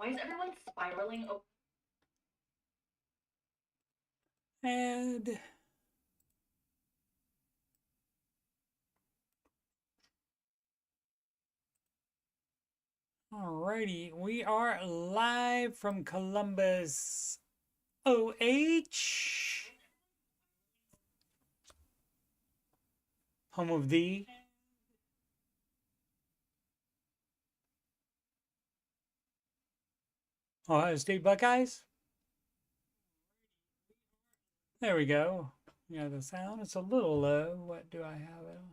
Why is everyone spiraling? And alrighty, we are live from Columbus, OH, home of the Ohio State Buckeyes. There we go. Yeah, the sound is a little low. What do I have it on?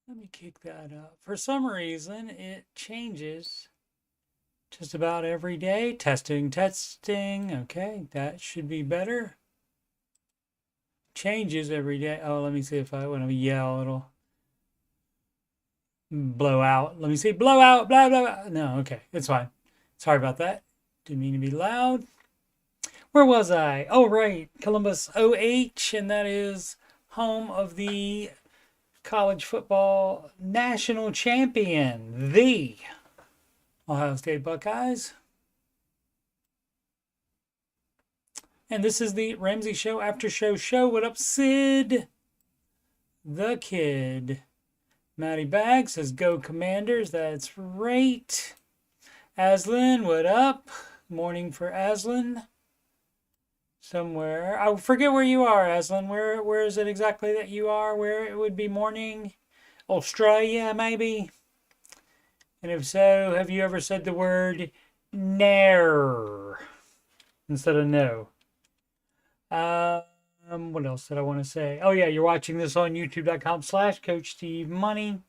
Let me kick that up. For some reason, it changes just about every day. Testing, testing. Okay, that should be better. Changes every day. Oh, let me see if I want to yell, it'll blow out. Let me see. Blow out, blah, blah, blah. No, okay, it's fine. Sorry about that. Didn't mean to be loud. Where was I? Oh, right. Columbus, OH, and that is home of the college football national champion, the Ohio State Buckeyes. And this is the Ramsey Show Aftershow show. What up, Sid? The Kid. Matty Bag says, go Commanders. That's right. Aslan, what up? Morning for Aslan. Somewhere. I forget where you are, Aslan. Where is it exactly that you are? Where it would be morning? Australia, maybe? And if so, have you ever said the word nair instead of no? What else did I want to say? Oh yeah, you're watching this on youtube.com/coachstevemoney.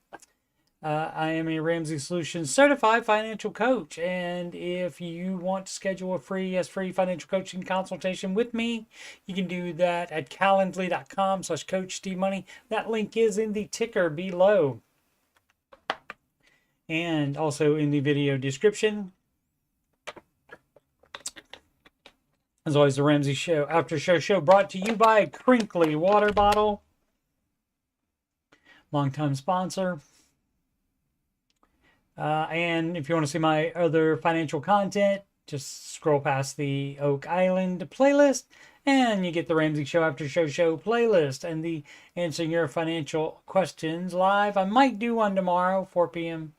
I am a Ramsey Solutions certified financial coach, and if you want to schedule a free financial coaching consultation with me, you can do that at calendly.com/coachstevemoney. That link is in the ticker below, and also in the video description. As always, the Ramsey Show After Show brought to you by Crinkly Water Bottle, longtime sponsor. And if you want to see my other financial content, just scroll past the Oak Island playlist and you get the Ramsey Show After Show playlist and the Answering Your Financial Questions live. I might do one tomorrow, 4 p.m.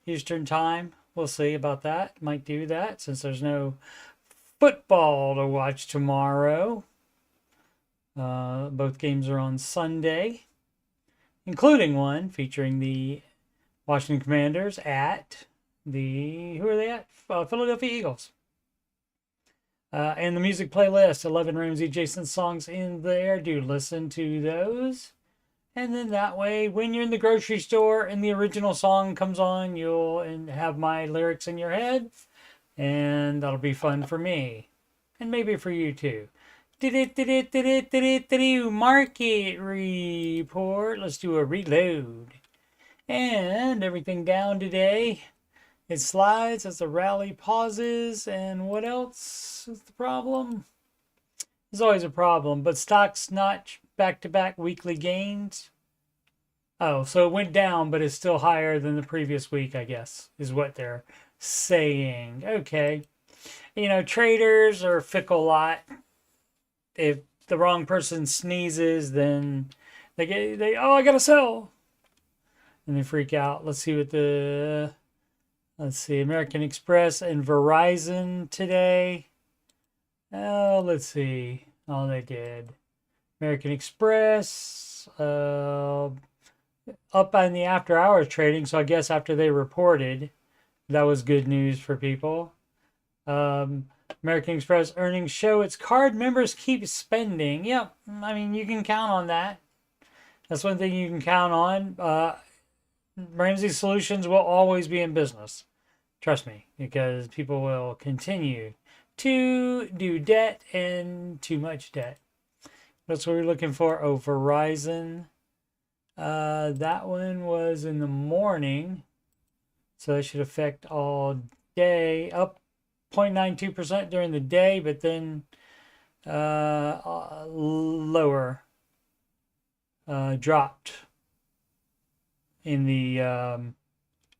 Eastern Time. We'll see about that. Might do that since there's no football to watch tomorrow. Both games are on Sunday, including one featuring the Washington Commanders at the, who are they at? Philadelphia Eagles. And the music playlist, 11 Ramsey Jason songs in there. Do listen to those. And then that way, when you're in the grocery store and the original song comes on, you'll have my lyrics in your head. And that'll be fun for me. And maybe for you too. Market report. Let's do a reload. And everything down today. It slides as the rally pauses. And what else is the problem? There's always a problem. But stocks notch back-to-back weekly gains. Oh, so it went down, but it's still higher than the previous week, I guess, is what they're saying. Okay. You know, traders are a fickle lot. If the wrong person sneezes, then they oh, I gotta sell. And they freak out. Let's see American Express and Verizon today. Oh, let's see. Oh, they did. American Express, up on the after hours trading. So I guess after they reported, that was good news for people. American Express earnings show its card members keep spending. Yep. I mean, you can count on that. That's one thing you can count on. Ramsey Solutions will always be in business. Trust me, because people will continue to do debt and too much debt. That's what we're looking for. Oh, Verizon. That one was in the morning. So that should affect all day. Up 0.92% during the day, but then lower. Dropped in the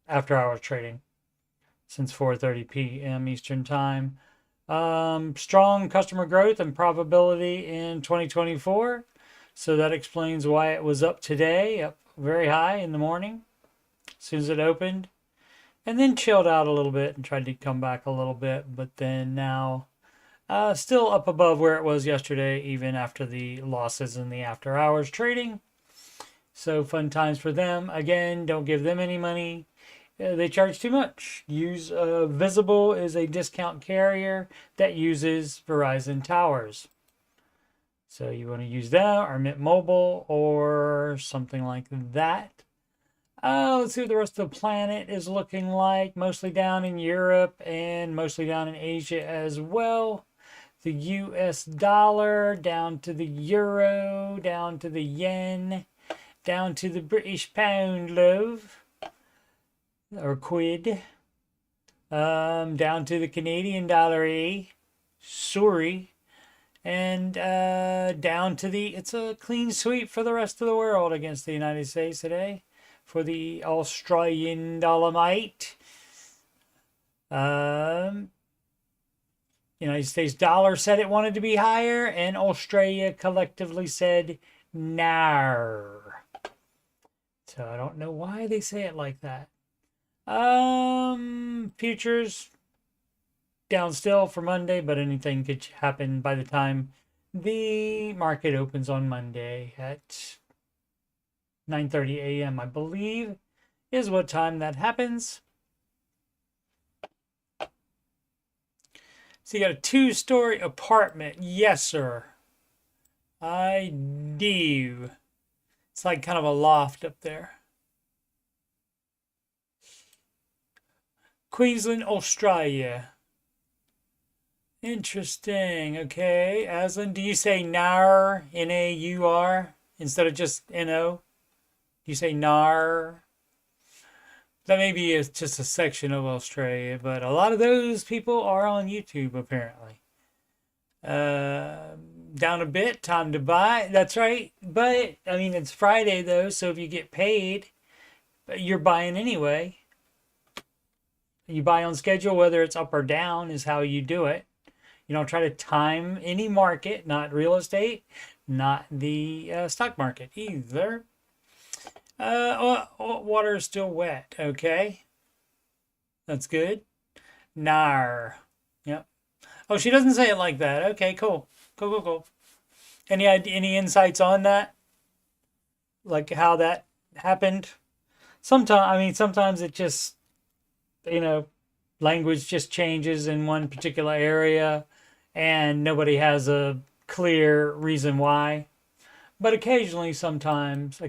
after hours trading. since 4:30 p.m. Eastern Time. Strong customer growth and profitability in 2024. So that explains why it was up today, up very high in the morning, as soon as it opened. And then chilled out a little bit and tried to come back a little bit. But then now, still up above where it was yesterday, even after the losses in the after hours trading. So fun times for them. Again, don't give them any money. They charge too much. Use Visible is a discount carrier that uses Verizon towers. So you want to use that or Mint Mobile or something like that. Let's see what the rest of the planet is looking like. Mostly down in Europe and mostly down in Asia as well. The US dollar down to the euro, down to the yen, down to the British pound, love. Or quid, down to the Canadian dollar, sorry, and down to the, it's a clean sweep for the rest of the world against the United States today for the Australian dollar-mite. United States dollar said it wanted to be higher, and Australia collectively said nar. So I don't know why they say it like that. Futures down still for Monday, but anything could happen by the time the market opens on Monday at 9:30 a.m. I believe is what time that happens. So you got a 2-story apartment. Yes, sir. I do. It's like kind of a loft up there. Queensland, Australia. Interesting. Okay. Aslan, do you say NAR, N-A-U-R, instead of just N-O? Do you say NAR? That may be just a section of Australia, but a lot of those people are on YouTube, apparently. Down a bit, time to buy. That's right. But, I mean, it's Friday, though, so if you get paid, you're buying anyway. You buy on schedule, whether it's up or down is how you do it. You don't try to time any market, not real estate, not the stock market either. Water is still wet. Okay. That's good. Nar. Yep. Oh, she doesn't say it like that. Okay, cool. Cool. Any insights on that? Like how that happened? Sometimes it just, language just changes in one particular area and nobody has a clear reason why. But occasionally, sometimes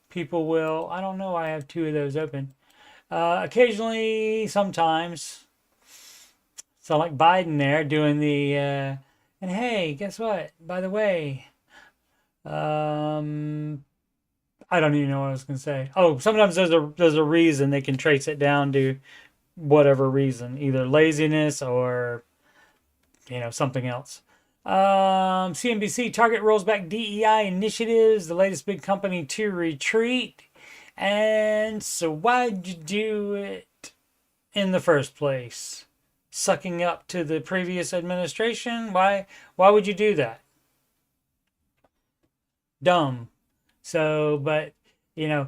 people will, I don't know, I have 2 of those open. Occasionally, sometimes, so like Biden there doing the, and hey, guess what? By the way, I don't even know what I was going to say. Oh, sometimes there's a reason they can trace it down to whatever reason, either laziness or, something else. CNBC, Target rolls back DEI initiatives, the latest big company to retreat. And so why'd you do it in the first place? Sucking up to the previous administration? Why would you do that? Dumb. So, but, DEI,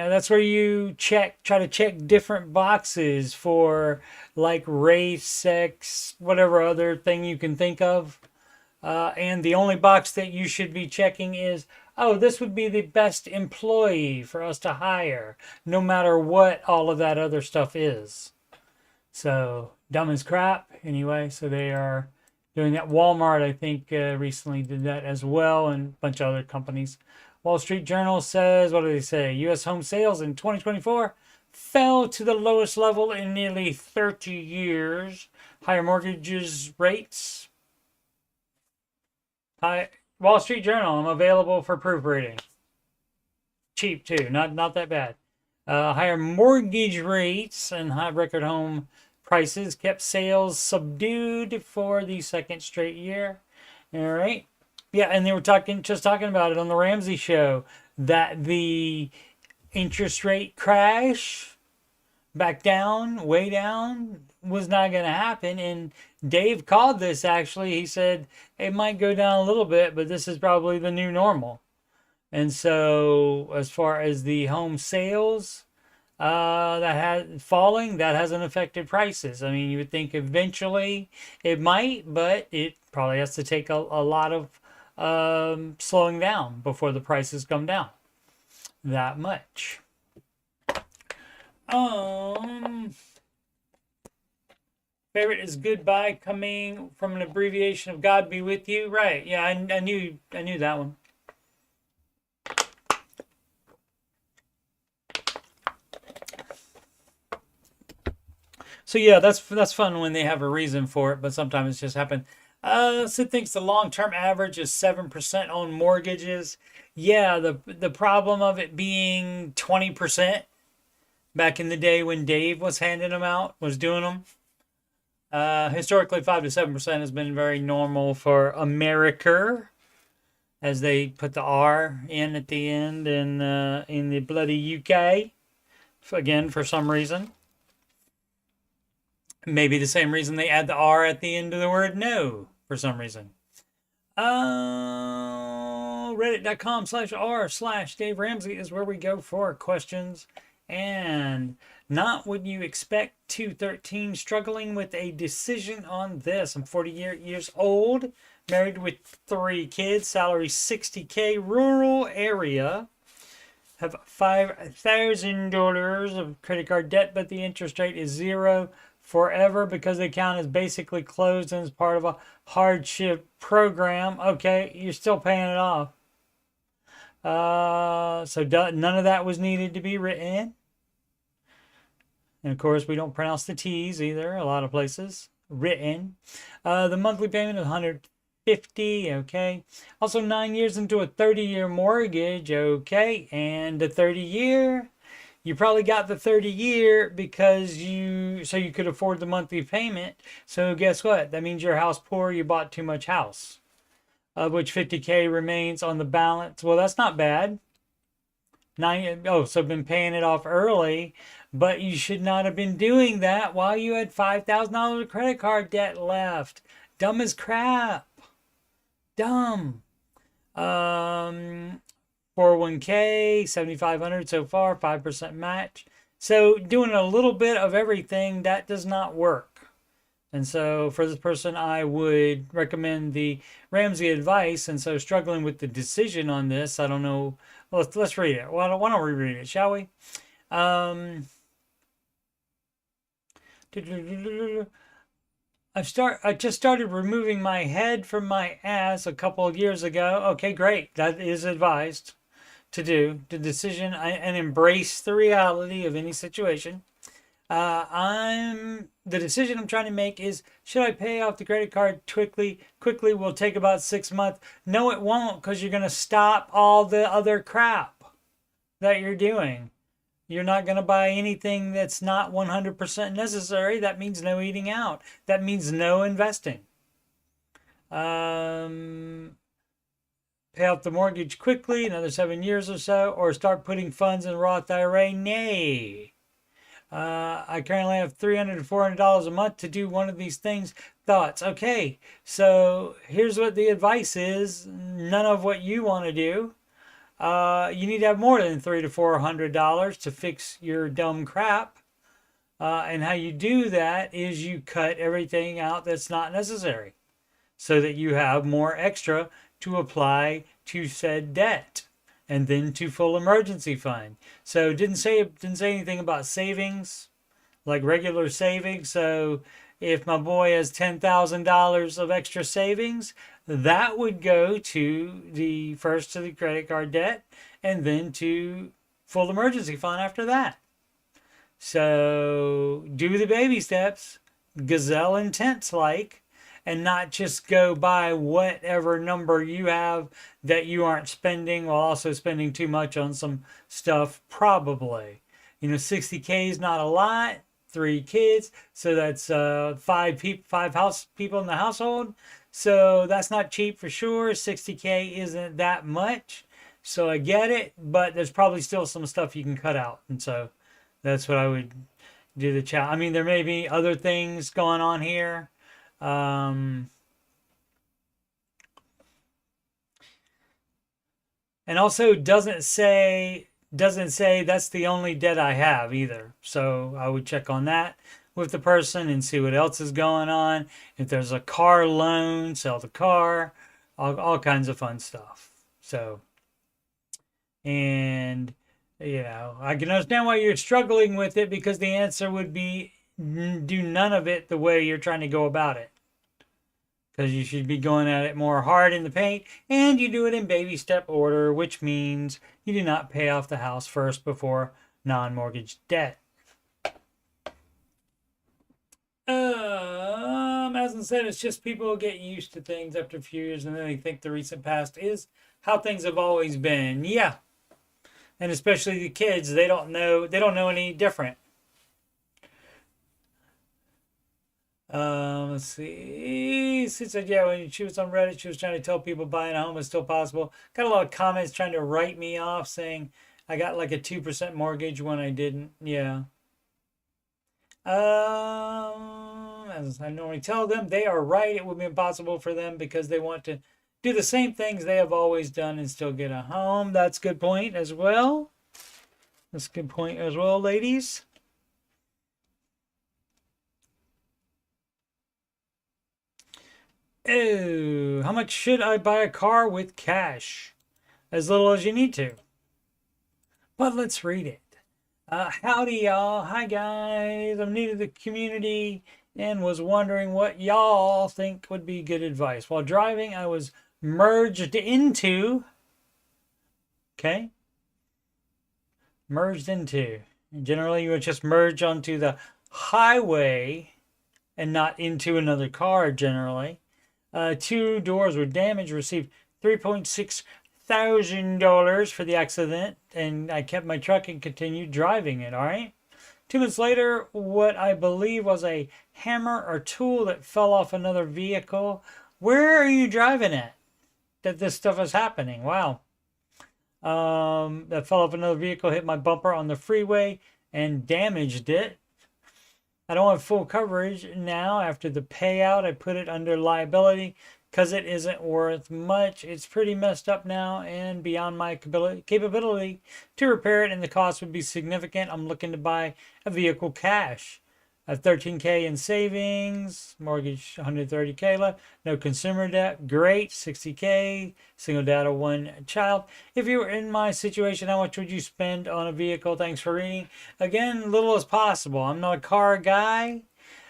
that's where you try to check different boxes for like race, sex, whatever other thing you can think of. And the only box that you should be checking is, oh, this would be the best employee for us to hire, no matter what all of that other stuff is. So, dumb as crap. Anyway, so they are doing that. Walmart, I think, recently did that as well, and a bunch of other companies. Wall Street Journal says, what do they say? U.S. home sales in 2024 fell to the lowest level in nearly 30 years. Higher mortgages rates. Wall Street Journal, I'm available for proofreading. Cheap, too. Not that bad. Higher mortgage rates and high record home prices kept sales subdued for the second straight year. All right. Yeah, and they were talking about it on the Ramsey show, that the interest rate crash back down, way down, was not going to happen. And Dave called this actually. He said it might go down a little bit, but this is probably the new normal. And so, as far as the home sales that has falling, that hasn't affected prices. I mean, you would think eventually it might, but it probably has to take a lot of slowing down before the prices come down that much. Favorite is goodbye, coming from an abbreviation of God be with you. Right? Yeah, I knew that one. So yeah, that's fun when they have a reason for it, but sometimes it just happens. Sid thinks the long-term average is 7% on mortgages. Yeah, the problem of it being 20% back in the day when Dave was handing them out, was doing them. Historically, 5 to 7% has been very normal for America, as they put the R in at the end in the bloody UK. Again, for some reason. Maybe the same reason they add the R at the end of the word no, for some reason. Reddit.com/r/Dave Ramsey is where we go for questions. And not what you expect. 213, struggling with a decision on this. I'm 40 years old, married with 3 kids, salary $60K, rural area. Have $5,000 of credit card debt, but the interest rate is 0 forever because the account is basically closed and is part of a hardship program. Okay, you're still paying it off. So none of that was needed to be written. And of course, we don't pronounce the T's either, a lot of places. Written. The monthly payment is $150. Okay. Also 9 years into a 30-year mortgage. Okay. And the 30-year, you probably got the 30-year because you could afford the monthly payment. So guess what? That means you're house poor. You bought too much house, of which $50K remains on the balance. Well, that's not bad. So been paying it off early, but you should not have been doing that while you had $5,000 of credit card debt left. Dumb as crap. Dumb. 401k, $7,500 so far, 5% match. So doing a little bit of everything, that does not work. And so for this person, I would recommend the Ramsey advice. And so struggling with the decision on this, I don't know. Let's read it. Why don't we read it, shall we? I just started removing my head from my ass a couple of years ago. Okay, great. That is advised to do. The decision and embrace the reality of any situation. The decision I'm trying to make is, should I pay off the credit card quickly? Quickly will take about 6 months. No, it won't, because you're going to stop all the other crap that you're doing. You're not going to buy anything that's not 100% necessary. That means no eating out. That means no investing. Pay off the mortgage quickly, another 7 years or so, or start putting funds in Roth IRA? Nay. I currently have $300 to $400 a month to do one of these things. Thoughts? Okay, so here's what the advice is. None of what you want to do. You need to have more than $300 to $400 to fix your dumb crap. And how you do that is you cut everything out that's not necessary, so that you have more extra to apply to said debt, and then to full emergency fund. So didn't say anything about savings, like regular savings. So if my boy has $10,000 of extra savings, that would go to the credit card debt, and then to full emergency fund after that. So do the baby steps, gazelle intense like, and not just go by whatever number you have that you aren't spending, while also spending too much on some stuff, probably. 60K is not a lot. 3 kids, so that's 5 people in the household. So that's not cheap for sure. 60K isn't that much. So I get it, but there's probably still some stuff you can cut out. And so that's what I would do the challenge. I mean, there may be other things going on here. And also doesn't say that's the only debt I have either. So I would check on that with the person and see what else is going on. If there's a car loan, sell the car, all kinds of fun stuff. So, and I can understand why you're struggling with it, because the answer would be do none of it the way you're trying to go about it. Because you should be going at it more hard in the paint, and you do it in baby step order, which means you do not pay off the house first before non-mortgage debt. As I said, it's just people get used to things after a few years, and then they think the recent past is how things have always been. Yeah, and especially the kids, they don't know any different. Let's see. She said, yeah, when she was on Reddit, she was trying to tell people buying a home is still possible. Got a lot of comments trying to write me off, saying I got like a 2% mortgage when I didn't. Yeah. As I normally tell them, they are right. It would be impossible for them because they want to do the same things they have always done and still get a home. That's a good point as well. That's a good point as well, ladies. Oh, how much should I buy a car with cash? As little as you need to. But let's read it. Howdy, y'all. Hi, guys. I'm new to the community and was wondering what y'all think would be good advice. While driving, I was merged into. Okay. Merged into. Generally, you would just merge onto the highway and not into another car, generally. 2 doors were damaged, received $3,600 for the accident, and I kept my truck and continued driving it, all right? 2 months later, what I believe was a hammer or tool that fell off another vehicle. Where are you driving at that this stuff is happening? Wow. That fell off another vehicle, hit my bumper on the freeway and damaged it. I don't have full coverage now. After the payout, I put it under liability because it isn't worth much. It's pretty messed up now and beyond my capability to repair it, and the cost would be significant. I'm looking to buy a vehicle cash. I have $13K in savings, mortgage $130K left, no consumer debt, great, $60K, single dad of 1 child. If you were in my situation, how much would you spend on a vehicle? Thanks for reading. Again, little as possible. I'm not a car guy,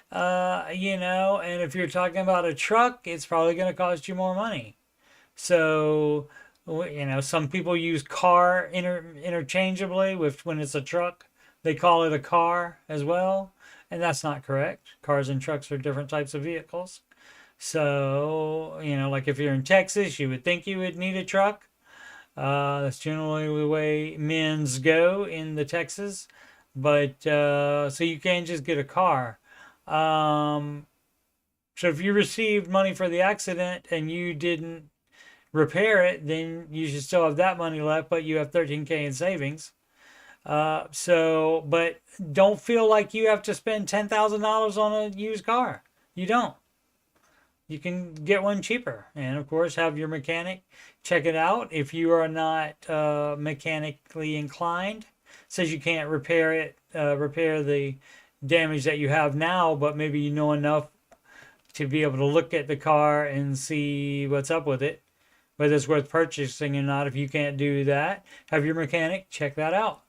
and if you're talking about a truck, it's probably going to cost you more money. So, some people use car interchangeably with when it's a truck. They call it a car as well. And that's not correct. Cars and trucks are different types of vehicles. So, like if you're in Texas, you would think you would need a truck. That's generally the way men's go in the Texas. But, so you can't just get a car. So if you received money for the accident and you didn't repair it, then you should still have that money left, but you have $13K in savings. But don't feel like you have to spend $10,000 on a used car. You don't. You can get one cheaper. And of course, have your mechanic check it out. If you are not mechanically inclined, says you can't repair the damage that you have now, but maybe you know enough to be able to look at the car and see what's up with it, whether it's worth purchasing or not. If you can't do that, have your mechanic check that out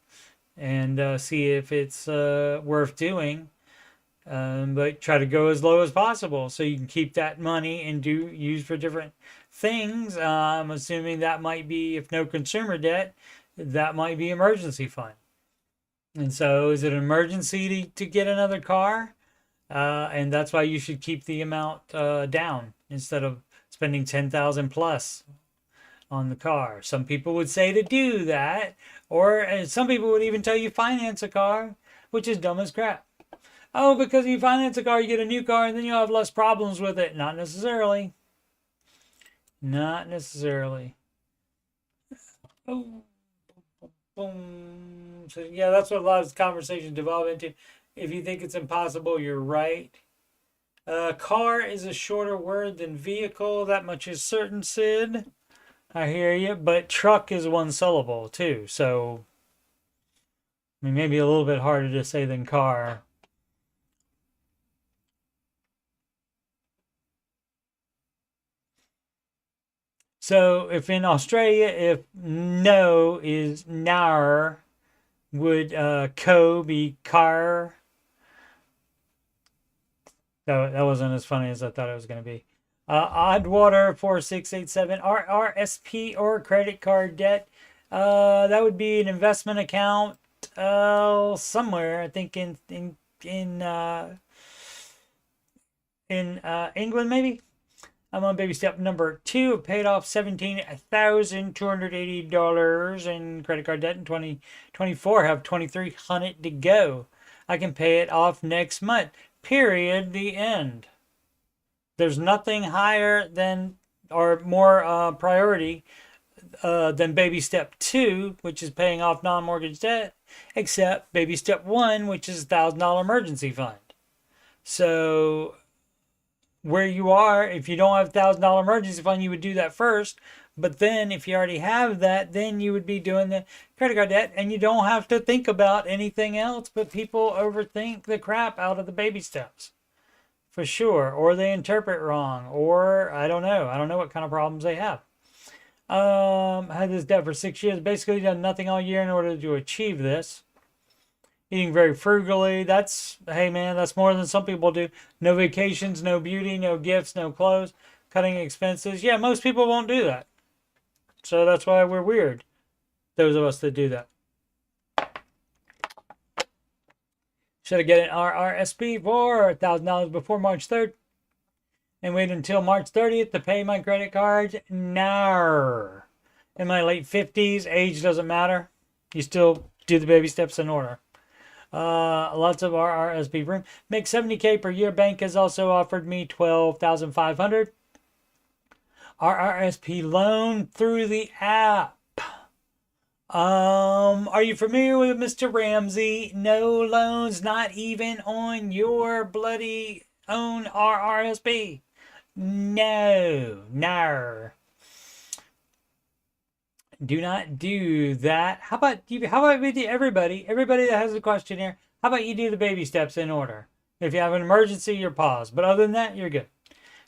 and see if it's worth doing. But try to go as low as possible so you can keep that money and use for different things. I'm assuming that might be, if no consumer debt, that might be emergency fund. And so is it an emergency to get another car? And that's why you should keep the amount down instead of spending 10,000 plus on the car. Some people would say to do that, or some people would even tell you finance a car, which is dumb as crap. Oh, because you finance a car, you get a new car, and then you'll have less problems with it. Not necessarily. Not necessarily. Oh, boom. So yeah, that's what a lot of conversations devolve into. If you think it's impossible, you're right. Car is a shorter word than vehicle. That much is certain, Sid. I hear you. But truck is one syllable, too. So, I mean, maybe a little bit harder to say than car. So, if in Australia, if no is nar, would co be car? That wasn't as funny as I thought it was going to be. Oddwater 4687 RRSP or credit card debt. That would be an investment account somewhere. I think in England maybe. I'm on baby step number 2. Paid off $17,280 in credit card debt in 2024. Have 2,300 to go. I can pay it off next month. Period. The end. There's nothing higher than or more priority than baby step 2, which is paying off non-mortgage debt, except baby step 1, which is $1,000 emergency fund. So where you are, if you don't have $1,000 emergency fund, you would do that first. But then if you already have that, then you would be doing the credit card debt, and you don't have to think about anything else. But people overthink the crap out of the baby steps. For sure. Or they interpret wrong. Or I don't know. I don't know what kind of problems they have. Had this debt for 6 years. Basically done nothing all year in order to achieve this. Eating very frugally. That's, hey man, that's more than some people do. No vacations, no beauty, no gifts, no clothes. Cutting expenses. Yeah, most people won't do that. So that's why we're weird. Those of us that do that. Should I get an RRSP for $1,000 before March 3rd? And wait until March 30th to pay my credit cards? No. In my late 50s, age doesn't matter. You still do the baby steps in order. Lots of RRSP room. Make $70K per year. Bank has also offered me $12,500. RRSP loan through the app. Are you familiar with Mr. Ramsey? No loans, not even on your bloody own RRSP. No. Do not do that. How about we do everybody that has a question here, how about you do the baby steps in order? If you have an emergency, you're paused. But other than that, you're good.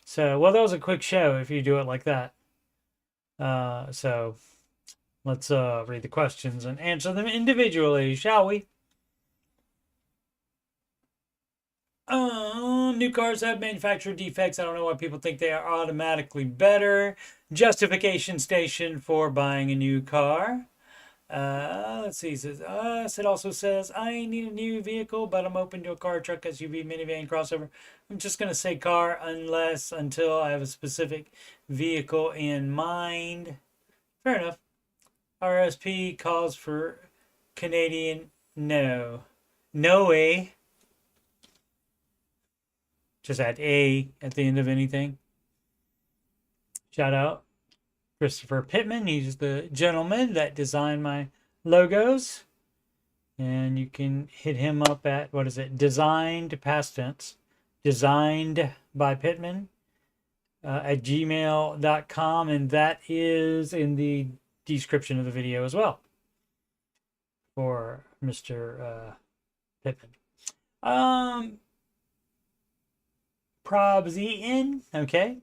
So, well, that was a quick show if you do it like that. So let's read the questions and answer them individually, shall we? New cars have manufacturer defects. I don't know why people think they are automatically better. Justification station for buying a new car. Let's see. It also says, I need a new vehicle, but I'm open to a car, truck, SUV, minivan, crossover. I'm just going to say car until I have a specific vehicle in mind. Fair enough. RSP calls for Canadian. No way. Just add A at the end of anything. Shout out Christopher Pittman. He's the gentleman that designed my logos. And you can hit him up at, what is it? Designed, past tense. Designed by Pittman at gmail.com. And that is in the description of the video as well. For Mr. Pittman. Probs eaten. Okay.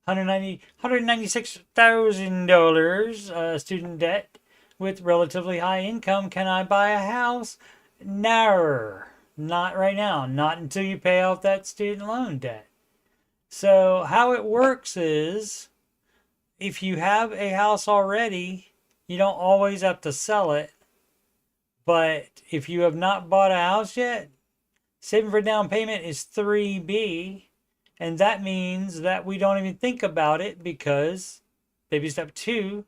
$196,000 student debt with relatively high income. Can I buy a house? No, not right now. Not until you pay off that student loan debt. So how it works is, if you have a house already, you don't always have to sell it. But if you have not bought a house yet, saving for down payment is 3B. And that means that we don't even think about it, because baby step 2,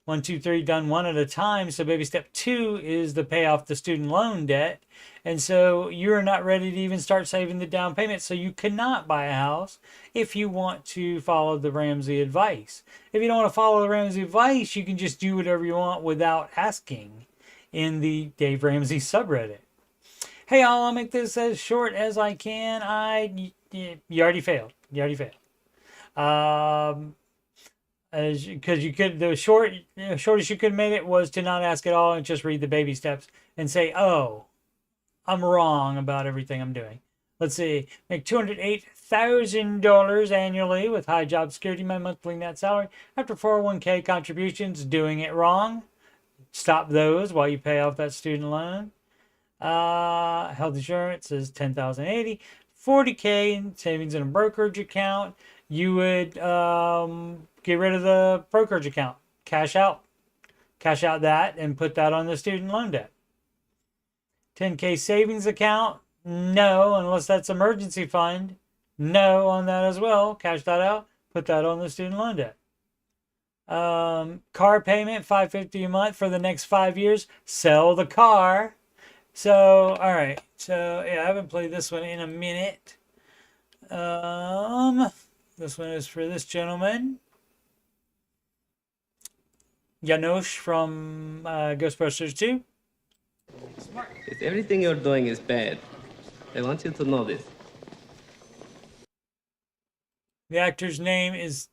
1, 2, 3, done one at a time. So baby step 2 is the pay off the student loan debt. And so you're not ready to even start saving the down payment. So you cannot buy a house if you want to follow the Ramsey advice. If you don't want to follow the Ramsey advice, you can just do whatever you want without asking in the Dave Ramsey subreddit. hey, I'll make this as short as I can. You already failed. You already failed. Because you could, the shortest you could have made it was to not ask at all and just read the baby steps and say, oh, I'm wrong about everything I'm doing. Let's see, make $208,000 annually with high job security, my monthly net salary after 401k contributions, doing it wrong. Stop those while you pay off that student loan. Health insurance is $10,080, $40K in savings in a brokerage account. You would get rid of the brokerage account, cash out that and put that on the student loan debt. 10K savings account, no, unless that's emergency fund. No on that as well. Cash that out, put that on the student loan debt. Car payment, $550 a month for the next 5 years. Sell the car. So, all right. So, yeah, I haven't played this one in a minute. This one is for this gentleman, Janosch from Ghostbusters 2. If everything you're doing is bad, I want you to know this. The actor's name is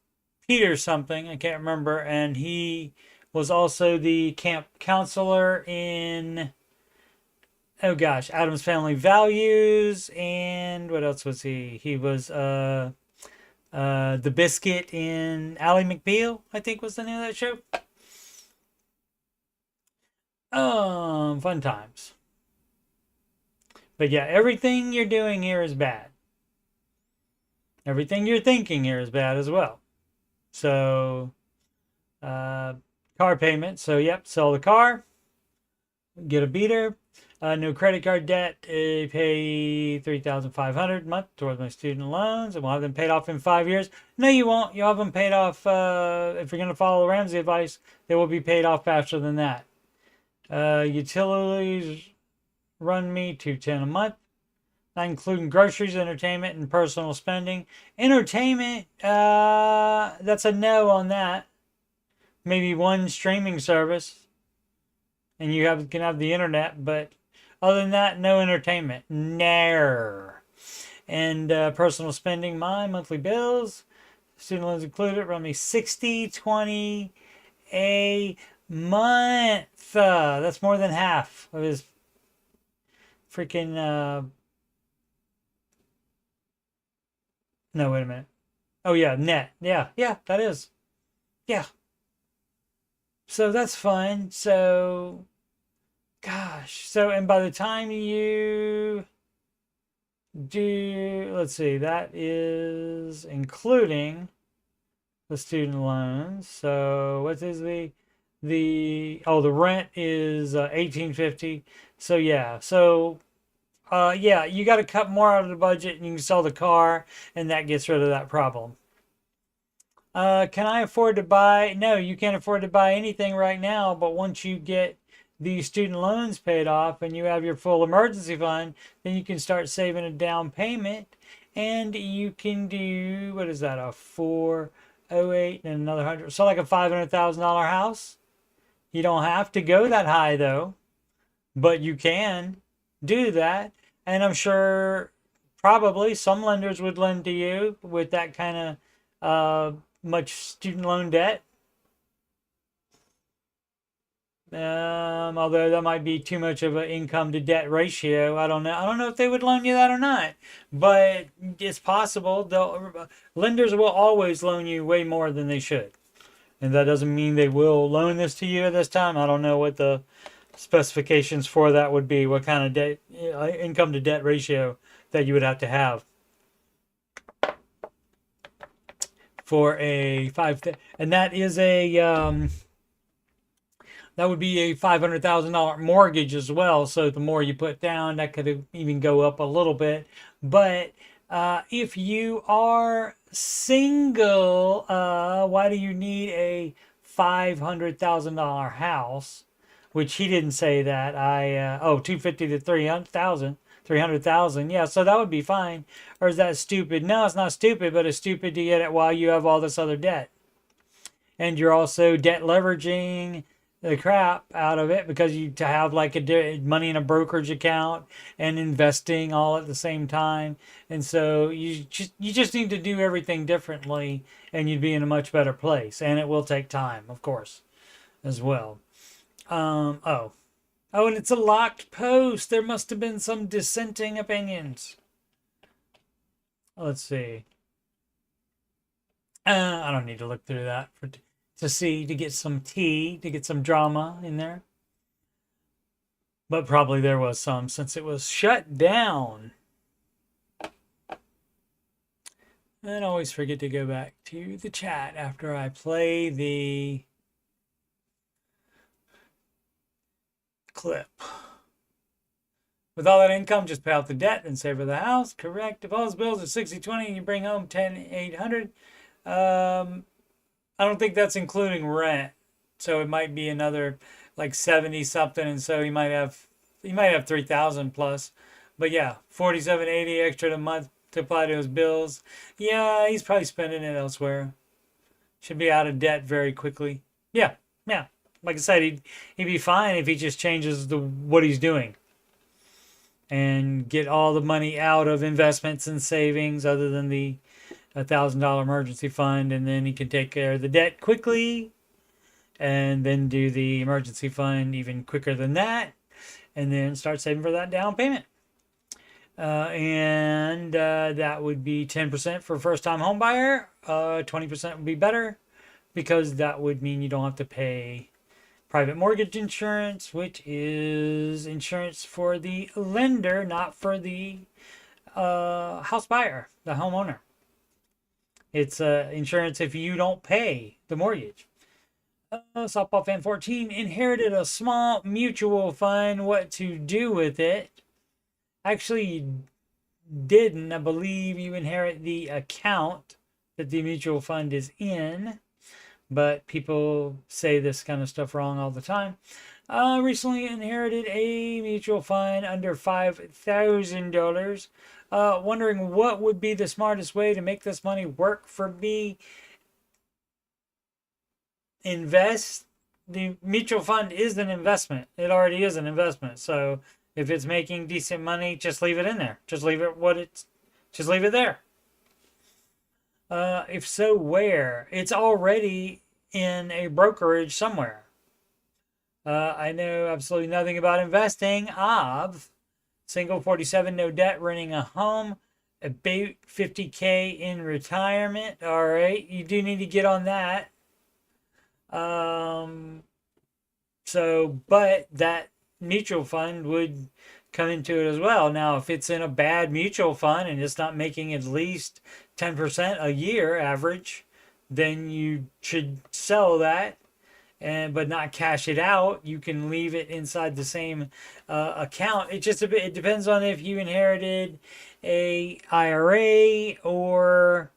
Peter something, I can't remember, and he was also the camp counselor in, oh gosh, Addams Family Values, and what else was he? He was the Biscuit in Ally McBeal, I think was the name of that show. Fun times. But yeah, everything you're doing here is bad. Everything you're thinking here is bad as well. So, car payment. So, yep, sell the car. Get a beater. No credit card debt. Pay $3,500 a month towards my student loans. And we'll have them paid off in 5 years. No, you won't. You'll have them paid off. If you're going to follow Ramsey advice, they will be paid off faster than that. Utilities run me $210 a month, not including groceries, entertainment, and personal spending. Entertainment, that's a no on that. Maybe one streaming service, and you can have the internet, but other than that, no entertainment. Nair. And personal spending, my monthly bills, student loans included, run me $60.20 a month. That's more than half of his freaking no, wait a minute. Oh yeah, net. Yeah, that is. Yeah. So that's fun. So gosh. So, and by the time you do, let's see, that is including the student loans. So what is the rent is $1,850. So yeah. So yeah, you got to cut more out of the budget and you can sell the car and that gets rid of that problem. Can I afford to buy? No, you can't afford to buy anything right now, but once you get the student loans paid off and you have your full emergency fund, then you can start saving a down payment and you can do, what is that, a 408 and another 100, so like a $500,000 house. You don't have to go that high though, but you can do that. And I'm sure probably some lenders would lend to you with that kind of much student loan debt. Although that might be too much of an income to debt ratio. I don't know if they would loan you that or not, but it's possible. Lenders will always loan you way more than they should. And that doesn't mean they will loan this to you at this time. I don't know what the specifications for that would be, what kind of debt, income to debt ratio that you would have to have for a and that is a that would be a $500,000 mortgage as well. So the more you put down, that could even go up a little bit. But if you are single, why do you need a $500,000 house? Which he didn't say that. $250,000 to $300,000. Yeah, so that would be fine. Or is that stupid? No, it's not stupid, but it's stupid to get it while you have all this other debt. And you're also debt leveraging the crap out of it because you to have like money in a brokerage account and investing all at the same time. And so you just need to do everything differently, and you'd be in a much better place. And it will take time, of course, as well. Oh, and it's a locked post. There must have been some dissenting opinions. Let's see. I don't need to look through that to get some tea, to get some drama in there. But probably there was some since it was shut down. And always forget to go back to the chat after I play the clip. With all that income, just pay off the debt and save for the house. Correct. If all those bills are 60/20 and you bring home 10,800, I don't think that's including rent. So it might be another like 70 something, and so he might have 3,000 plus. But yeah, 47.80 extra a month to apply to his bills. Yeah, he's probably spending it elsewhere. Should be out of debt very quickly. Yeah. Like I said, he'd be fine if he just changes what he's doing and get all the money out of investments and savings other than the $1,000 emergency fund, and then he can take care of the debt quickly and then do the emergency fund even quicker than that, and then start saving for that down payment. And that would be 10% for first-time home buyer. 20% would be better because that would mean you don't have to pay private mortgage insurance, which is insurance for the lender, not for the house buyer, the homeowner. It's insurance if you don't pay the mortgage. Softball fan 14 inherited a small mutual fund. What to do with it? Actually, you didn't. I believe you inherit the account that the mutual fund is in. But people say this kind of stuff wrong all the time. Recently inherited a mutual fund under $5,000. Wondering what would be the smartest way to make this money work for me. Invest. The mutual fund is an investment. It already is an investment. So if it's making decent money, just leave it in there. Just leave it there. If so, where? It's already in a brokerage somewhere. I know absolutely nothing about investing. Single 47, no debt, renting a home, about 50K in retirement. All right, you do need to get on that. But that mutual fund would come into it as well. Now, if it's in a bad mutual fund and it's not making at least 10% a year average, then you should sell that, but not cash it out. You can leave it inside the same account. It depends on if you inherited a IRA or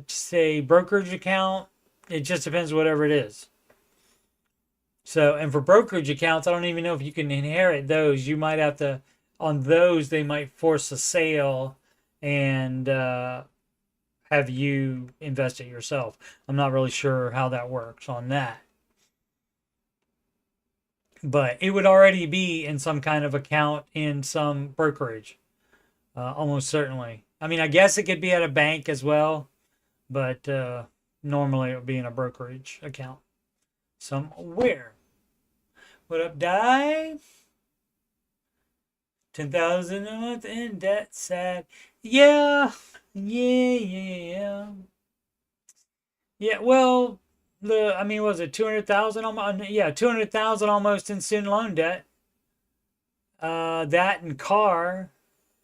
say brokerage account. It just depends whatever it is. So, and for brokerage accounts, I don't even know if you can inherit those. You might have to, on those, they might force a sale and have you invest it yourself. I'm not really sure how that works on that. But it would already be in some kind of account in some brokerage. Almost certainly. I mean, I guess it could be at a bank as well. But normally it would be in a brokerage account somewhere. What up, Die? 10,000 a month in debt, sad. Yeah. Yeah, well, was it 200,000 almost? Yeah, 200,000 almost in student loan debt. That and car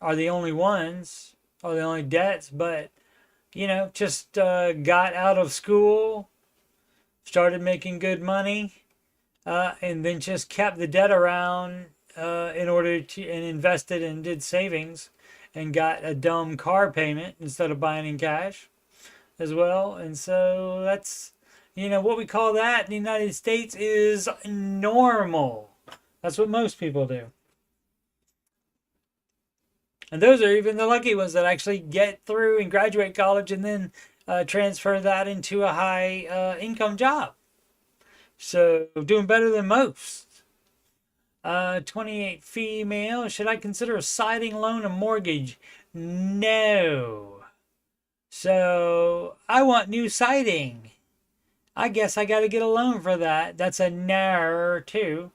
are the only ones, or the only debts, but just got out of school, started making good money, and then just kept the debt around in order to, and invested and did savings and got a dumb car payment instead of buying in cash as well. And so that's, what we call that in the United States is normal. That's what most people do. And those are even the lucky ones that actually get through and graduate college and then transfer that into a high income job. So doing better than most. 28 female. Should I consider a siding loan a mortgage? No. So I want new siding. I guess I got to get a loan for that. That's a no too.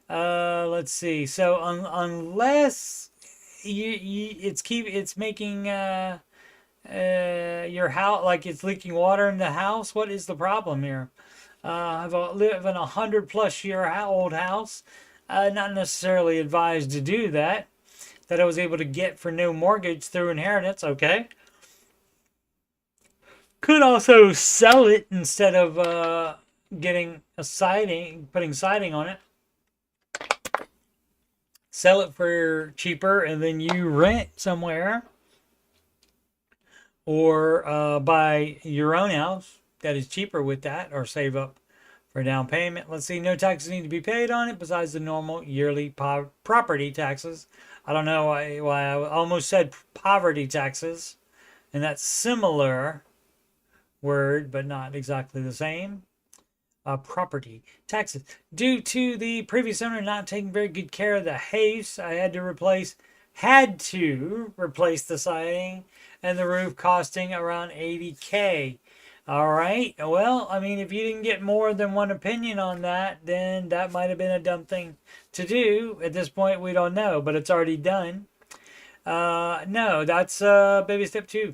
Let's see. So unless it's making your house, like it's leaking water in the house, what is the problem here? I've lived in a 100+ year old house. Not necessarily advised to do that. That I was able to get for no mortgage through inheritance. Okay. Could also sell it instead of getting a siding, putting siding on it. Sell it for cheaper, and then you rent somewhere, or buy your own house that is cheaper with that, or save up for down payment. Let's see, no taxes need to be paid on it besides the normal yearly property taxes. I don't know why I almost said poverty taxes, and that's similar word, but not exactly the same. Property taxes. Due to the previous owner not taking very good care of the house, I had to replace the siding and the roof, costing around $80K. All right. Well, I mean, if you didn't get more than one opinion on that, then that might have been a dumb thing to do. At this point, we don't know, but it's already done. No, that's baby step 2.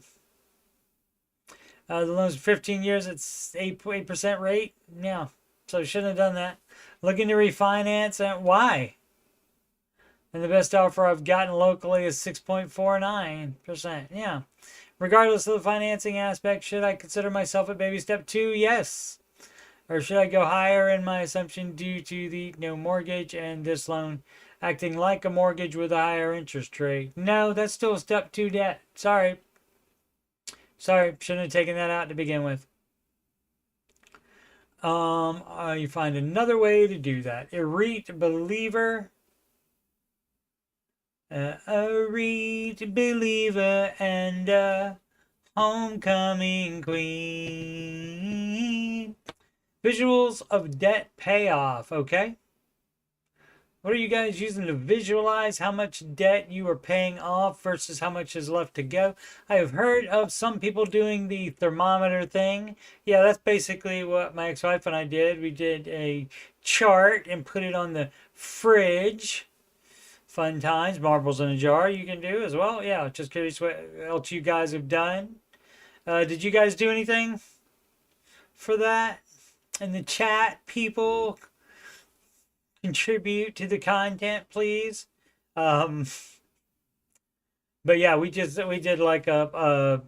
The loan's 15 years, it's 8% rate. Yeah, so shouldn't have done that. Looking to refinance, and why? And the best offer I've gotten locally is 6.49%. Yeah. Regardless of the financing aspect, should I consider myself at baby step 2? Yes. Or should I go higher in my assumption due to the no mortgage and this loan acting like a mortgage with a higher interest rate? No, that's still step 2 debt. Sorry, shouldn't have taken that out to begin with. You find another way to do that. A REIT believer. A REIT believer and a homecoming queen. Visuals of debt payoff. Okay. What are you guys using to visualize how much debt you are paying off versus how much is left to go? I have heard of some people doing the thermometer thing. Yeah, that's basically what my ex-wife and I did. We did a chart and put it on the fridge. Fun times. Marbles in a jar you can do as well. Yeah, just curious what else you guys have done. Did you guys do anything for that? In the chat, people, contribute to the content, please. But yeah, we did like a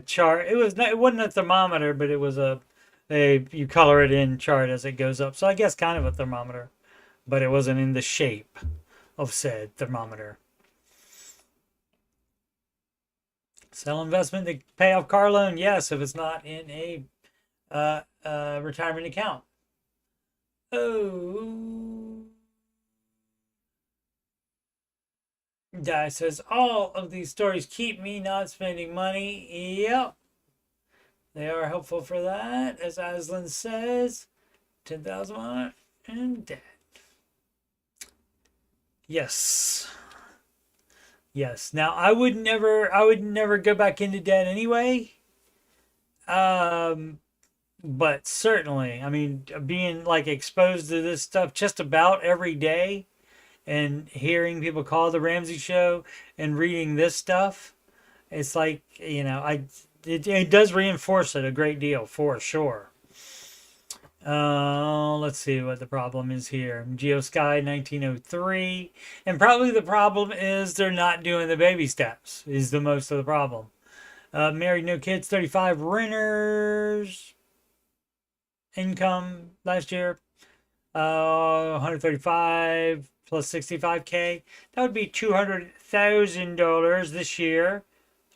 chart. It wasn't a thermometer, but it was a you color it in chart as it goes up. So I guess kind of a thermometer, but it wasn't in the shape of said thermometer. Sell investment to pay off car loan? Yes, if it's not in a retirement account. Oh. Guy says, all of these stories keep me not spending money. Yep. They are helpful for that. As Aslan says, 10,000 on it and debt. Yes. Yes. Now I would never go back into debt anyway. But certainly, I mean, being like exposed to this stuff just about every day and hearing people call the Ramsey show and reading this stuff, it's like, you know, it does reinforce it a great deal for sure. Let's see what the problem is here. GeoSky 1903. And probably the problem is they're not doing the baby steps is the most of the problem. Married, no kids, 35 renters. Income last year, 135 plus 65K. That would be $200,000 this year.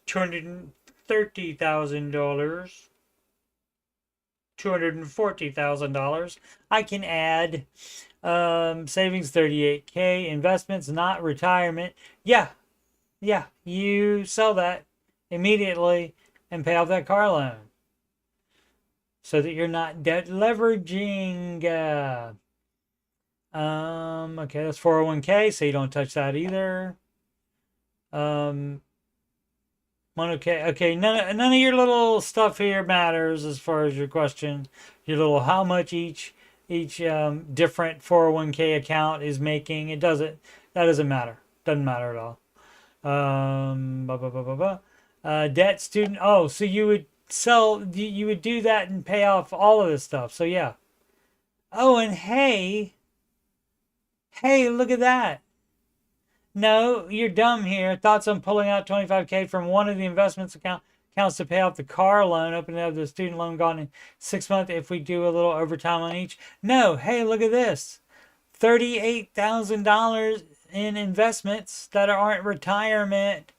$230,000. $240,000. I can add savings 38K, investments, not retirement. Yeah, you sell that immediately and pay off that car loan. so that you're not debt leveraging. Okay, that's 401k, so you don't touch that either. Okay, none of your little stuff here matters as far as your question. Your little how much each different 401k account is making. That doesn't matter. Doesn't matter at all. Blah, blah, blah, blah, blah. Debt student. Oh, so you would do that and pay off all of this stuff. So yeah. Oh, and hey, look at that. No, you're dumb here. Thoughts on pulling out 25k from one of the investments accounts to pay off the car loan, opening up the student loan gone in 6 months if we do a little overtime on each. No, hey, look at this. $38,000 in investments that aren't retirement.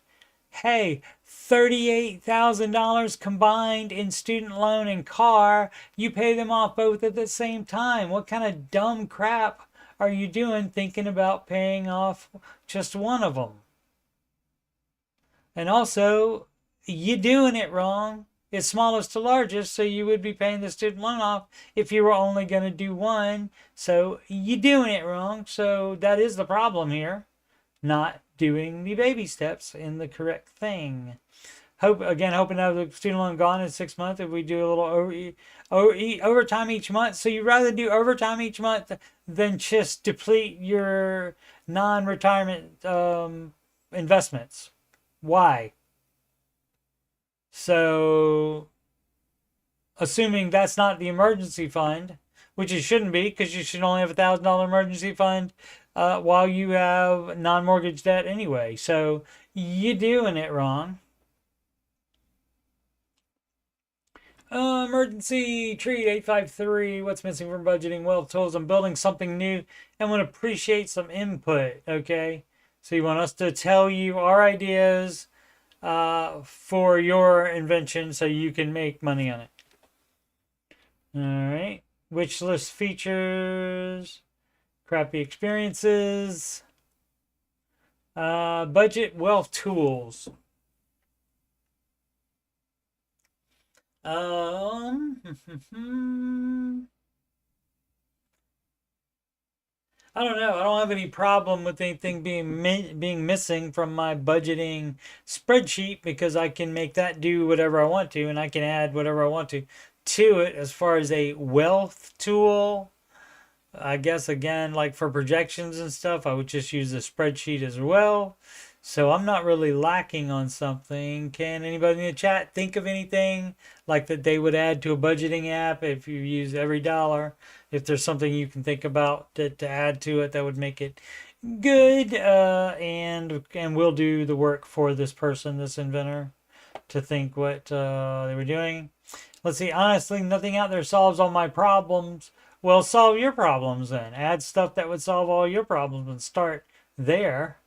Hey, $38,000 combined in student loan and car. You pay them off both at the same time. What kind of dumb crap are you doing thinking about paying off just one of them? And also, you're doing it wrong. It's smallest to largest, so you would be paying the student loan off if you were only going to do one. So you're doing it wrong. So that is the problem here. Not doing the baby steps in the correct thing. Hoping to have the student loan gone in 6 months if we do a little overtime each month. So you'd rather do overtime each month than just deplete your non-retirement investments. Why? So, assuming that's not the emergency fund, which it shouldn't be, because you should only have $1,000 emergency fund while you have non-mortgage debt anyway. So you're doing it wrong. Emergency treat 853. What's missing from budgeting? Wealth tools. I'm building something new and would appreciate some input. Okay, so you want us to tell you our ideas for your invention so you can make money on it. All right. Wish list features. Crappy experiences. Budget wealth tools. I don't know. I don't have any problem with anything being missing from my budgeting spreadsheet because I can make that do whatever I want to, and I can add whatever I want to it. As far as a wealth tool, I guess again, like for projections and stuff, I would just use the spreadsheet as well. So I'm not really lacking on something. Can anybody in the chat think of anything like that they would add to a budgeting app if you use every dollar? If there's something you can think about to add to it that would make it good, and we'll do the work for this person, this inventor, to think what they were doing. Let's see. Honestly, nothing out there solves all my problems. Well, solve your problems then. Add stuff that would solve all your problems and start there.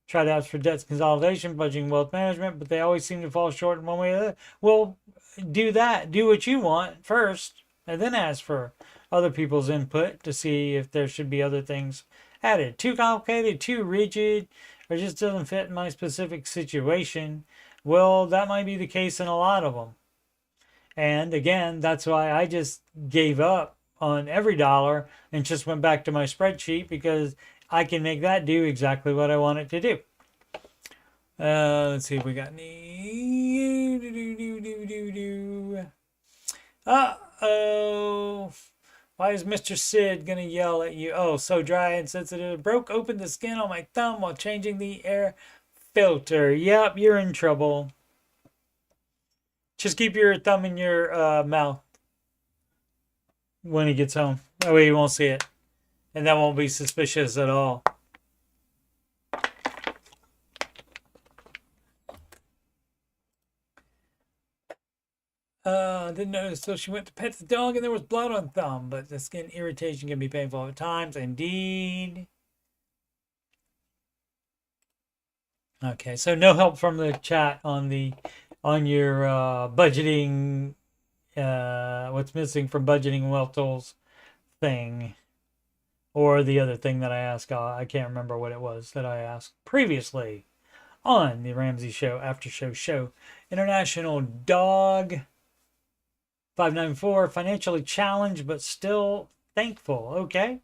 Try to ask for debts consolidation, budgeting, wealth management, but they always seem to fall short in one way or the other. Well, do that. Do what you want first, and then ask for other people's input to see if there should be other things added. Too complicated, too rigid, or just doesn't fit in my specific situation. Well, that might be the case in a lot of them. And again, that's why I just gave up on every dollar and just went back to my spreadsheet, because I can make that do exactly what I want it to do. Let's see if we got any. Uh-oh. Why is Mr. Sid going to yell at you? Oh, so dry and sensitive. Broke open the skin on my thumb while changing the air filter. Yep, you're in trouble. Just keep your thumb in your mouth when he gets home. That way he won't see it. And that won't be suspicious at all. Didn't notice till she went to pet the dog and there was blood on thumb. But the skin irritation can be painful at times. Indeed. Okay, so no help from the chat on your budgeting. What's missing from budgeting wealth tools thing. Or the other thing that I asked, I can't remember what it was that I asked previously on the Ramsey Show, Aftershow Show. International Dog. 594, financially challenged but still thankful. Okay.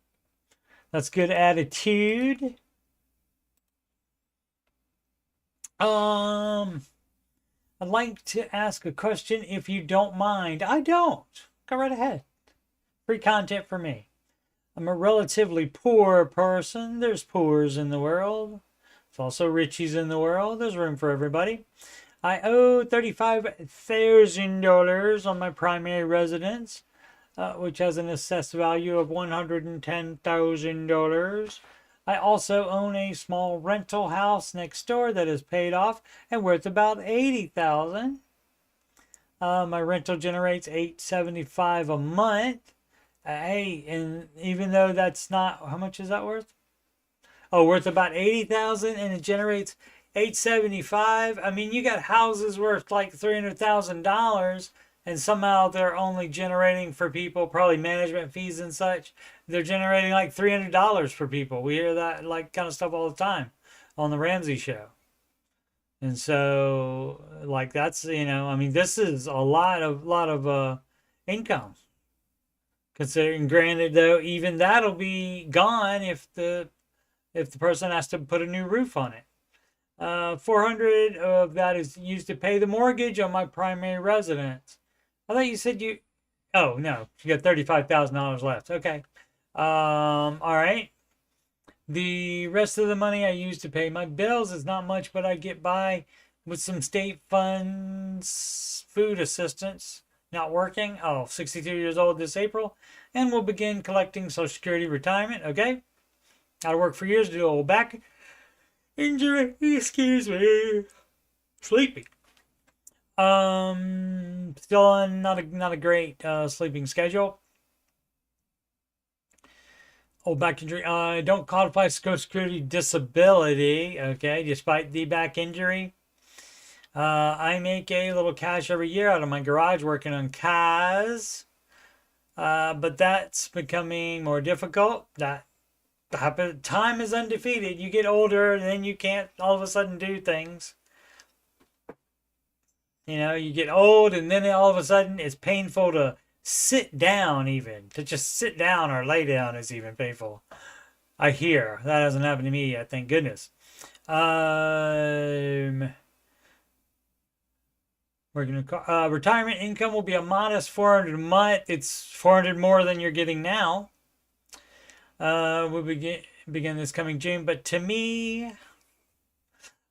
That's good attitude. I'd like to ask a question if you don't mind. I don't. Go right ahead. Free content for me. I'm a relatively poor person. There's poors in the world. There's also richies in the world. There's room for everybody. I owe $35,000 on my primary residence, which has an assessed value of $110,000. I also own a small rental house next door that is paid off and worth about $80,000. My rental generates $875 a month. Hey, and even though that's not, how much is that worth? Oh, worth about $80,000, and it generates $875. I mean, you got houses worth like $300,000, and somehow they're only generating for people, probably management fees and such. They're generating like $300 for people. We hear that like kind of stuff all the time on the Ramsey show. And so, like, that's, you know, I mean, this is a lot of income. Considering, granted, though, even that'll be gone if the person has to put a new roof on it. 400 of that is used to pay the mortgage on my primary residence. I thought you said you. Oh no, you got $35,000 left. Okay. All right. The rest of the money I use to pay my bills is not much, but I get by with some state funds, food assistance. Not working. Oh, 62 years old this April, and will begin collecting Social Security retirement. Okay. I worked for years to do a little back injury. Excuse me. Sleepy. Still on not a great sleeping schedule. Oh, back injury. Don't qualify Social Security disability. Okay, despite the back injury. I make a little cash every year out of my garage working on cars. But that's becoming more difficult. That time is undefeated. You get older, and then you can't all of a sudden do things. You know, you get old, and then all of a sudden it's painful to sit down, even. To just sit down or lay down is even painful. I hear. That hasn't happened to me yet, thank goodness. Retirement income will be a modest $400 a month. It's $400 more than you're getting now. We'll begin this coming June, but to me,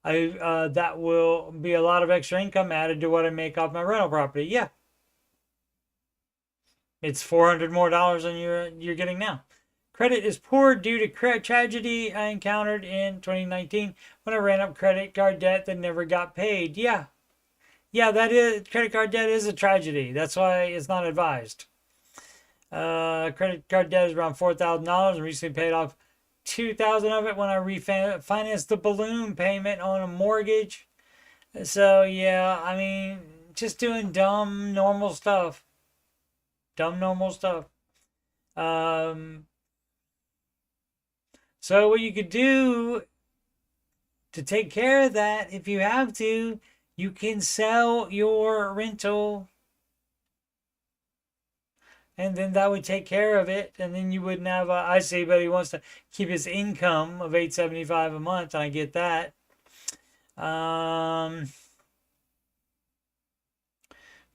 that will be a lot of extra income added to what I make off my rental property. Yeah, it's $400 more than you're getting now. Credit is poor due to tragedy I encountered in 2019 when I ran up credit card debt that never got paid. Yeah, that is, credit card debt is a tragedy. That's why it's not advised. Credit card debt is around $4,000 and recently paid off $2,000 of it when I refinanced the balloon payment on a mortgage. So yeah, I mean, just doing dumb normal stuff. So what you could do to take care of that, if you have to, you can sell your rental, and then that would take care of it, and then you wouldn't have I see, but he wants to keep his income of $875 a month, and I get that.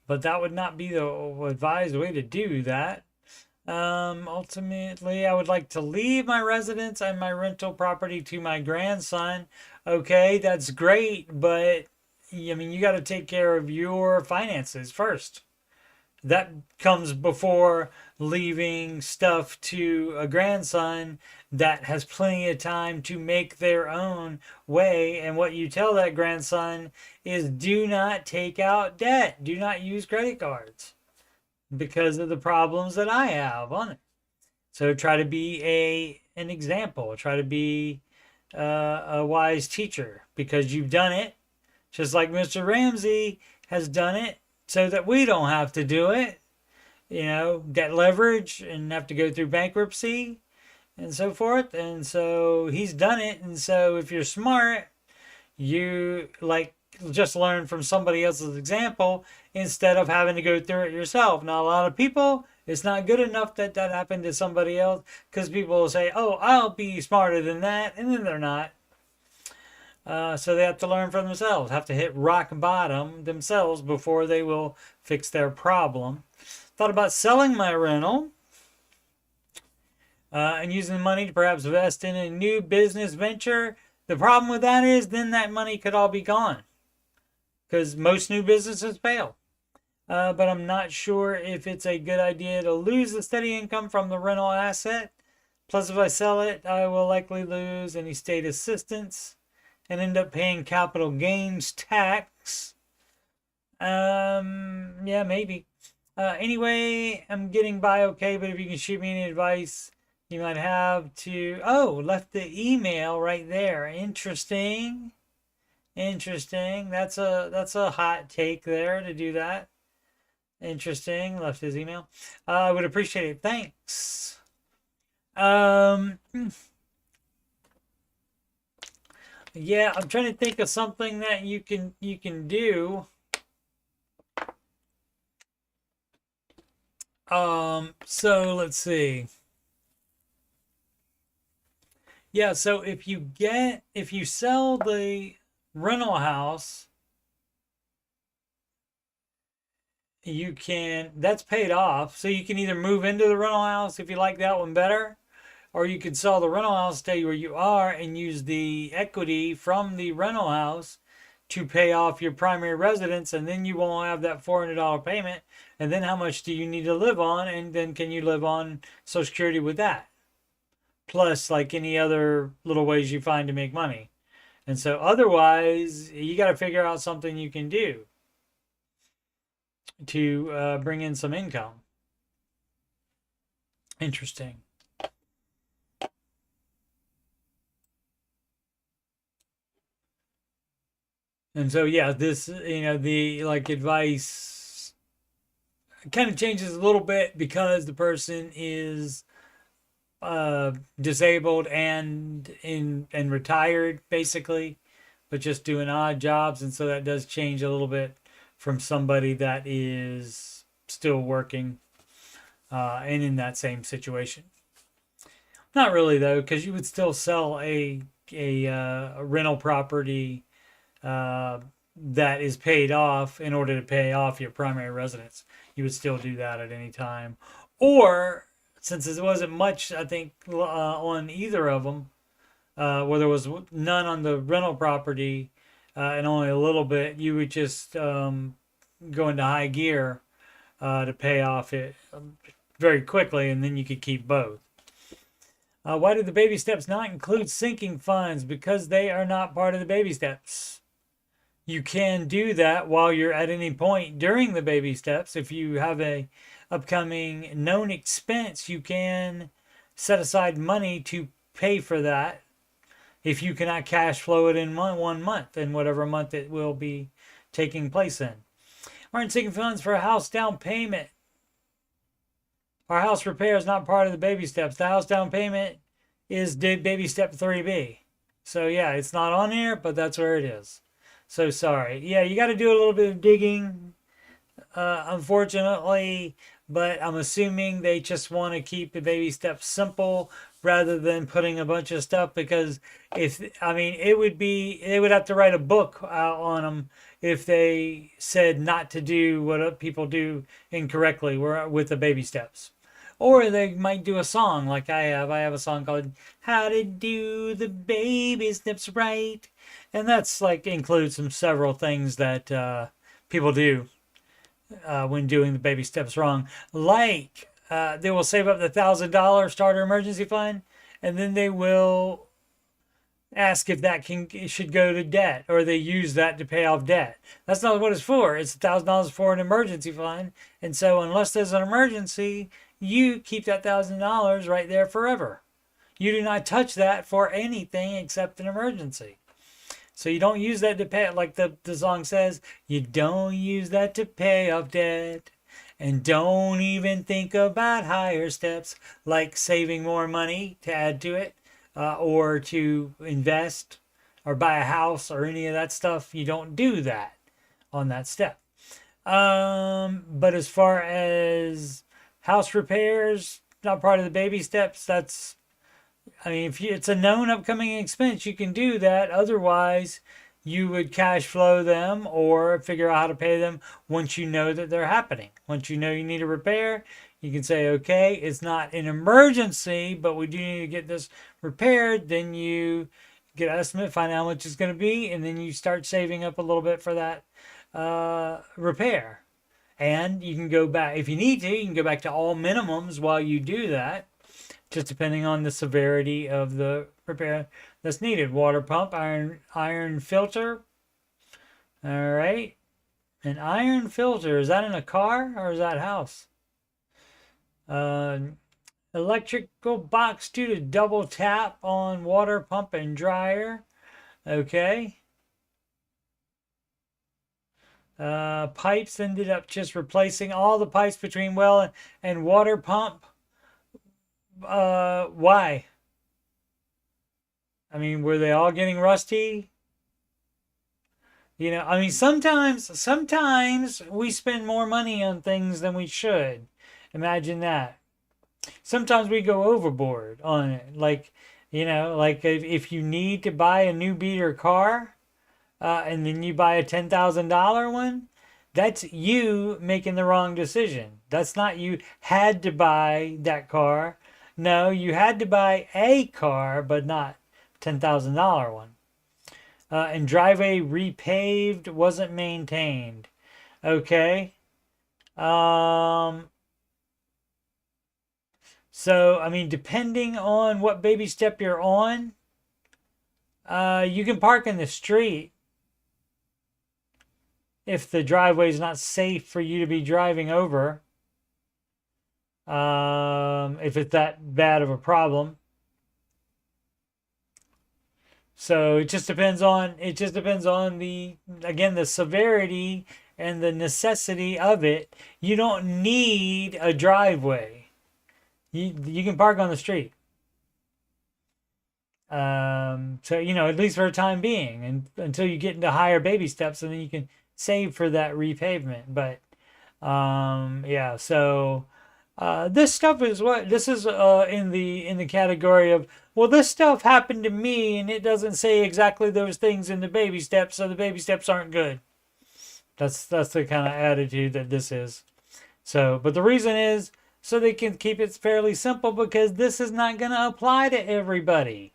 But that would not be the advised way to do that. Ultimately, I would like to leave my residence and my rental property to my grandson. Okay, that's great, but I mean, you got to take care of your finances first. That comes before leaving stuff to a grandson that has plenty of time to make their own way. And what you tell that grandson is, do not take out debt. Do not use credit cards because of the problems that I have on it. So try to be an example. Try to be a wise teacher, because you've done it, just like Mr. Ramsey has done it, so that we don't have to do it. You know, debt leverage and have to go through bankruptcy and so forth. And so he's done it. And so if you're smart, you, like just learn from somebody else's example instead of having to go through it yourself. Now, a lot of people, it's not good enough that that happened to somebody else, because people will say, oh, I'll be smarter than that, and then they're not. So they have to learn for themselves, have to hit rock bottom themselves before they will fix their problem. Thought about selling my rental and using the money to perhaps invest in a new business venture. The problem with that is then that money could all be gone, because most new businesses fail. But I'm not sure if it's a good idea to lose the steady income from the rental asset. Plus, if I sell it, I will likely lose any state assistance and end up paying capital gains tax. Yeah, maybe. Anyway, I'm getting by okay, but if you can shoot me any advice you might have to... Oh, left the email right there. Interesting. Interesting. That's a hot take there to do that. Interesting. Left his email. I would appreciate it. Thanks. Yeah, I'm trying to think of something that you can do. So let's see. Yeah, so if you sell the rental house, you can, that's paid off. So you can either move into the rental house if you like that one better, or you can sell the rental house, stay where you are, and use the equity from the rental house to pay off your primary residence, and then you won't have that $400 payment. And then how much do you need to live on? And then can you live on Social Security with that? Plus, like any other little ways you find to make money. And so otherwise, you got to figure out something you can do to bring in some income. Interesting. And so, yeah, this, the like advice kind of changes a little bit because the person is disabled and retired basically, but just doing odd jobs. And so that does change a little bit from somebody that is still working and in that same situation. Not really though, because you would still sell a rental property that is paid off in order to pay off your primary residence. You would still do that at any time. Or since there wasn't much, I think, on either of them, where there was none on the rental property and only a little bit, you would just go into high gear to pay off it very quickly, and then you could keep both. Why did the baby steps not include sinking funds? Because they are not part of the baby steps. You can do that while you're at any point during the baby steps. If you have a upcoming known expense, you can set aside money to pay for that if you cannot cash flow it in 1 month, in whatever month it will be taking place in. Aren't sinking funds for a house down payment. Our house repair is not part of the baby steps. The house down payment is baby step 3B. So yeah, it's not on here, but that's where it is. So sorry. Yeah, you got to do a little bit of digging, unfortunately, but I'm assuming they just want to keep the baby steps simple rather than putting a bunch of stuff, because they would have to write a book on them if they said not to do what people do incorrectly with the baby steps. Or they might do a song like I have. I have a song called How to Do the Baby Steps Right. And that's like includes several things that people do when doing the baby steps wrong. Like they will save up the $1,000 starter emergency fund, and then they will ask if that should go to debt, or they use that to pay off debt. That's not what it's for. It's $1,000 for an emergency fund. And so unless there's an emergency, you keep that $1,000 right there forever. You do not touch that for anything except an emergency. So you don't use that to pay, like the song says, you don't use that to pay off debt. And don't even think about higher steps, like saving more money to add to it, or to invest or buy a house or any of that stuff, you don't do that on that step. But as far as house repairs, not part of the baby steps. I mean, if it's a known upcoming expense, you can do that. Otherwise, you would cash flow them or figure out how to pay them once you know that they're happening. Once you know you need a repair, you can say, okay, it's not an emergency, but we do need to get this repaired. Then you get an estimate, find out how much it's going to be, and then you start saving up a little bit for that repair. And you can go back, if you need to, you can go back to all minimums while you do that, just depending on the severity of the repair that's needed. Water pump, iron filter. All right. An iron filter, is that in a car or is that house? Electrical box due to double tap on water pump and dryer. Okay. Pipes ended up just replacing all the pipes between well and water pump. Why? I mean, were they all getting rusty? You know, I mean, sometimes we spend more money on things than we should. Imagine that. Sometimes we go overboard on it. Like, you know, like if you need to buy a new beater car, and then you buy a $10,000 one, that's you making the wrong decision. That's not you had to buy that car. No, you had to buy a car, but not $10,000 one. And driveway repaved, wasn't maintained. Okay. So, I mean, depending on what baby step you're on, you can park in the street if the driveway is not safe for you to be driving over. If it's that bad of a problem. So it just depends on the, again, the severity and the necessity of it. You don't need a driveway. You can park on the street. So, you know, at least for a time being, and until you get into higher baby steps, and then you can save for that repavement. But yeah, so this stuff is in the category of, well, this stuff happened to me and it doesn't say exactly those things in the baby steps, so the baby steps aren't good. That's the kind of attitude that this is. So, but the reason is so they can keep it fairly simple, because this is not going to apply to everybody.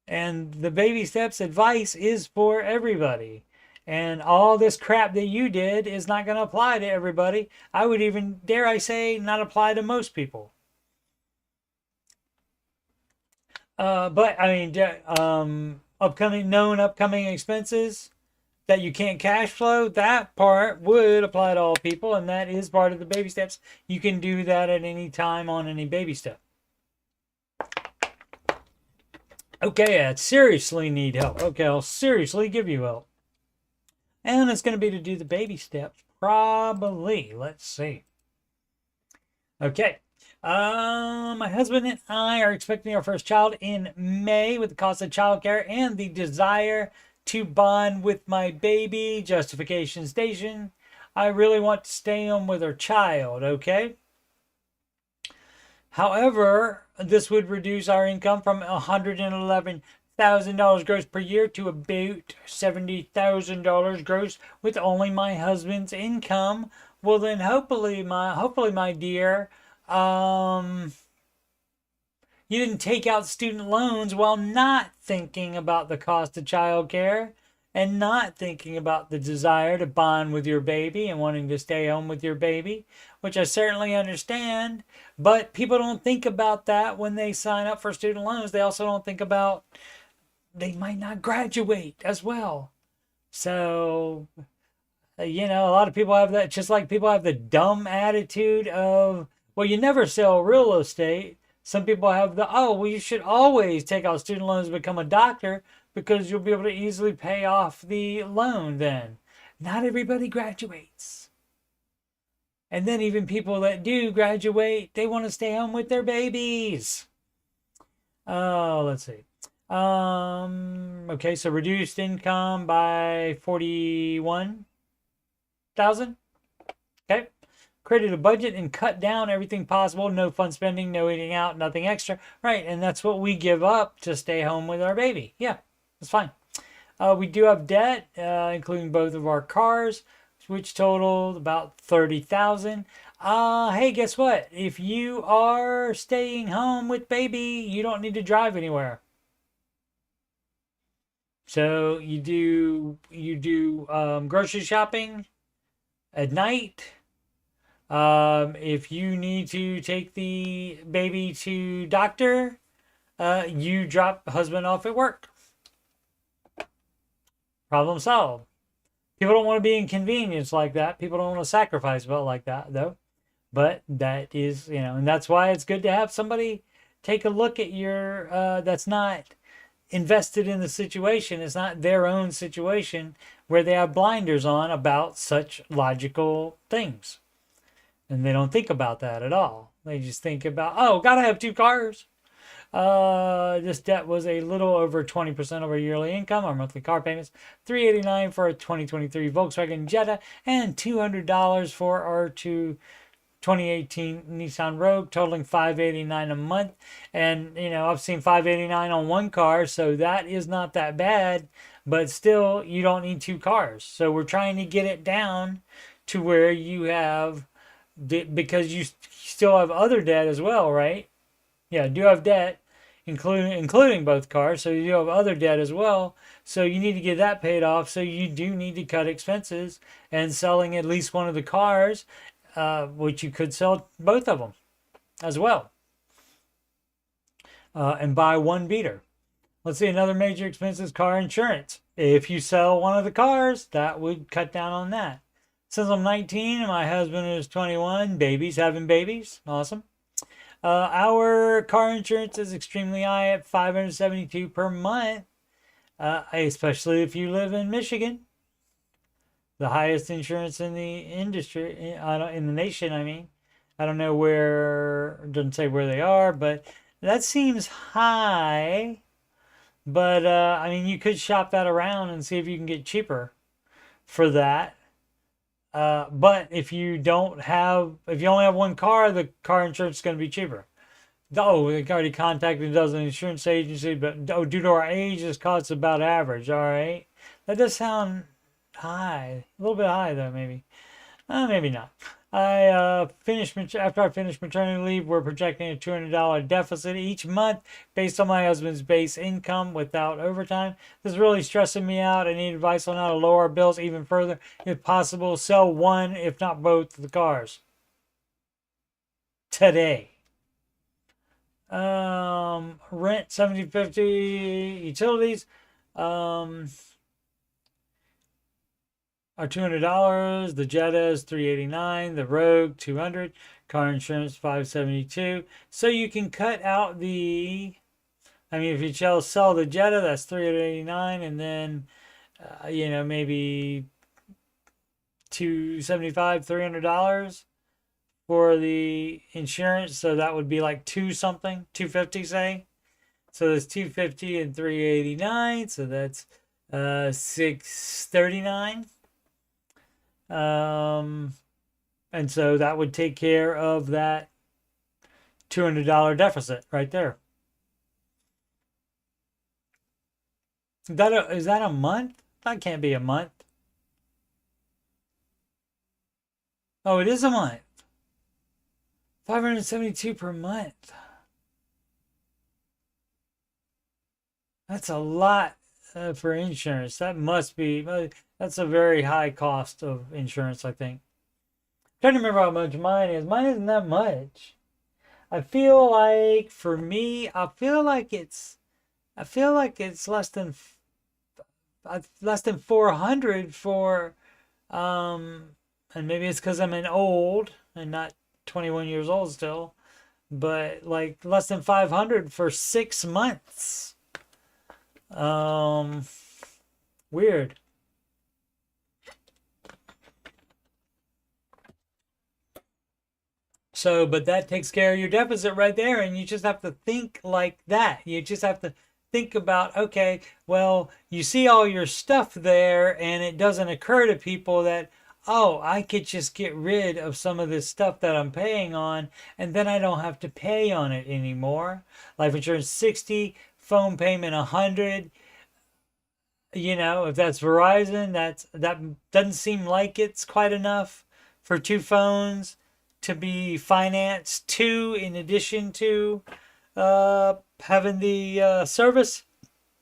And the baby steps advice is for everybody. And all this crap that you did is not going to apply to everybody. I would even, dare I say, not apply to most people. But, I mean, upcoming expenses that you can't cash flow, that part would apply to all people, and that is part of the baby steps. You can do that at any time on any baby step. Okay, I seriously need help. Okay, I'll seriously give you help. And it's going to be to do the baby steps, probably. Let's see. Okay. My husband and I are expecting our first child in May with the cost of childcare and the desire to bond with my baby. Justification station. I really want to stay home with our child, okay? However, this would reduce our income from $111,000 gross per year to about $70,000 gross with only my husband's income. Well, then hopefully, my dear, you didn't take out student loans while not thinking about the cost of childcare and not thinking about the desire to bond with your baby and wanting to stay home with your baby, which I certainly understand. But people don't think about that when they sign up for student loans. They also don't think about they might not graduate as well. So, you know, a lot of people have that, just like people have the dumb attitude of, well, you never sell real estate. Some people have the, oh, well, you should always take out student loans and become a doctor because you'll be able to easily pay off the loan then. Not everybody graduates. And then even people that do graduate, they want to stay home with their babies. Oh, let's see. Okay, so reduced income by 41,000. Okay. Created a budget and cut down everything possible. No fun spending, no eating out, nothing extra. Right, and that's what we give up to stay home with our baby. Yeah, that's fine. We do have debt, including both of our cars, which totaled about 30,000. Hey, guess what? If you are staying home with baby, you don't need to drive anywhere. So you do grocery shopping at night. If you need to take the baby to doctor, you drop husband off at work. Problem solved. People don't want to be inconvenienced like that. People don't want to sacrifice well like that, though. But that is, and that's why it's good to have somebody take a look at your, that's not invested in the situation. It's not their own situation where they have blinders on about such logical things. And they don't think about that at all. They just think about, oh, gotta have 2 cars. This debt was a little over 20% of our yearly income. Our monthly car payments, $389 for a 2023 Volkswagen Jetta and $200 for our 2018 Nissan Rogue, totaling $589 a month. And I've seen $589 on one car, so that is not that bad. But still, you don't need 2 cars. So we're trying to get it down to where you have, because you still have other debt as well, right? Yeah, I do have debt, including both cars. So you do have other debt as well. So you need to get that paid off. So you do need to cut expenses, and selling at least one of the cars, which you could sell both of them as well, and buy one beater. Let's see, another major expense is car insurance. If you sell one of the cars, that would cut down on that. Since I'm 19 and my husband is 21, having babies, awesome. Our car insurance is extremely high at $572 per month, especially if you live in Michigan. The highest insurance in the industry, in the nation, I mean. I don't know where, it doesn't say where they are, but that seems high. But, I mean, you could shop that around and see if you can get cheaper for that. But if you only have one car, the car insurance is going to be cheaper. Oh, they already contacted a dozen insurance agency, but due to our age, this costs about average. All right, that does sound high, a little bit high though, maybe. Maybe not. After I finished maternity leave, we're projecting a $200 deficit each month based on my husband's base income without overtime. This is really stressing me out. I need advice on how to lower our bills even further. If possible, sell one, if not both, of the cars today. Rent $70.50, utilities are $200. The Jetta is $389. The Rogue $200. Car insurance $572. So you can cut out the. I mean, if you sell the Jetta, that's $389, and then maybe $275, $300 for the insurance. So that would be like $250, say. So there's $250 and $389. So that's $639. And so that would take care of that $200 deficit right there. Is that a month? That can't be a month. Oh, it is a month. $572 per month. That's a lot for insurance. That must be. That's a very high cost of insurance, I think. I'm trying to remember how much mine is. Mine isn't that much. I feel like, for me, I feel like it's less than 400 for, and maybe it's because I'm an old and not 21 years old still, but like less than 500 for 6 months. Weird. So, but that takes care of your deficit right there, and you just have to think like that. You just have to think about, okay, well, you see all your stuff there, and it doesn't occur to people that, oh, I could just get rid of some of this stuff that I'm paying on, and then I don't have to pay on it anymore. Life insurance 60, phone payment 100. You know, if that's Verizon, that doesn't seem like it's quite enough for two phones to be financed two in addition to having the service.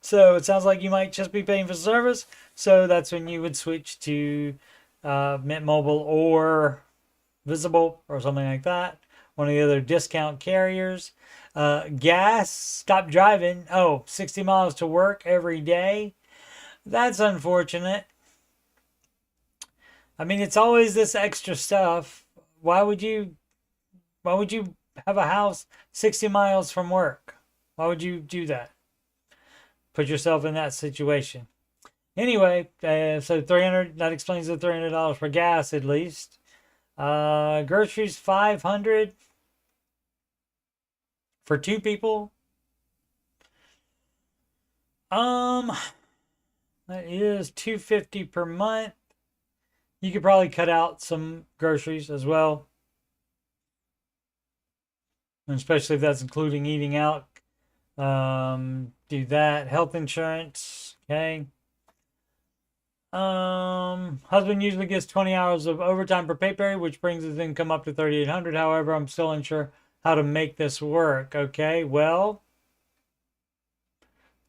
So it sounds like you might just be paying for service. So that's when you would switch to Mint Mobile or Visible or something like that. One of the other discount carriers. Gas, stop driving. Oh, 60 miles to work every day. That's unfortunate. I mean, it's always this extra stuff. Why would you have a house 60 miles from work? Why would you do that? Put yourself in that situation. Anyway, so 300, that explains the $300 for gas at least. Groceries 500 for two people. That is $250 per month. You could probably cut out some groceries as well, and especially if that's including eating out. Do that. Health insurance, okay. Husband usually gets 20 hours of overtime per pay period, which brings his income up to 3,800. However, I'm still unsure how to make this work. Okay, well,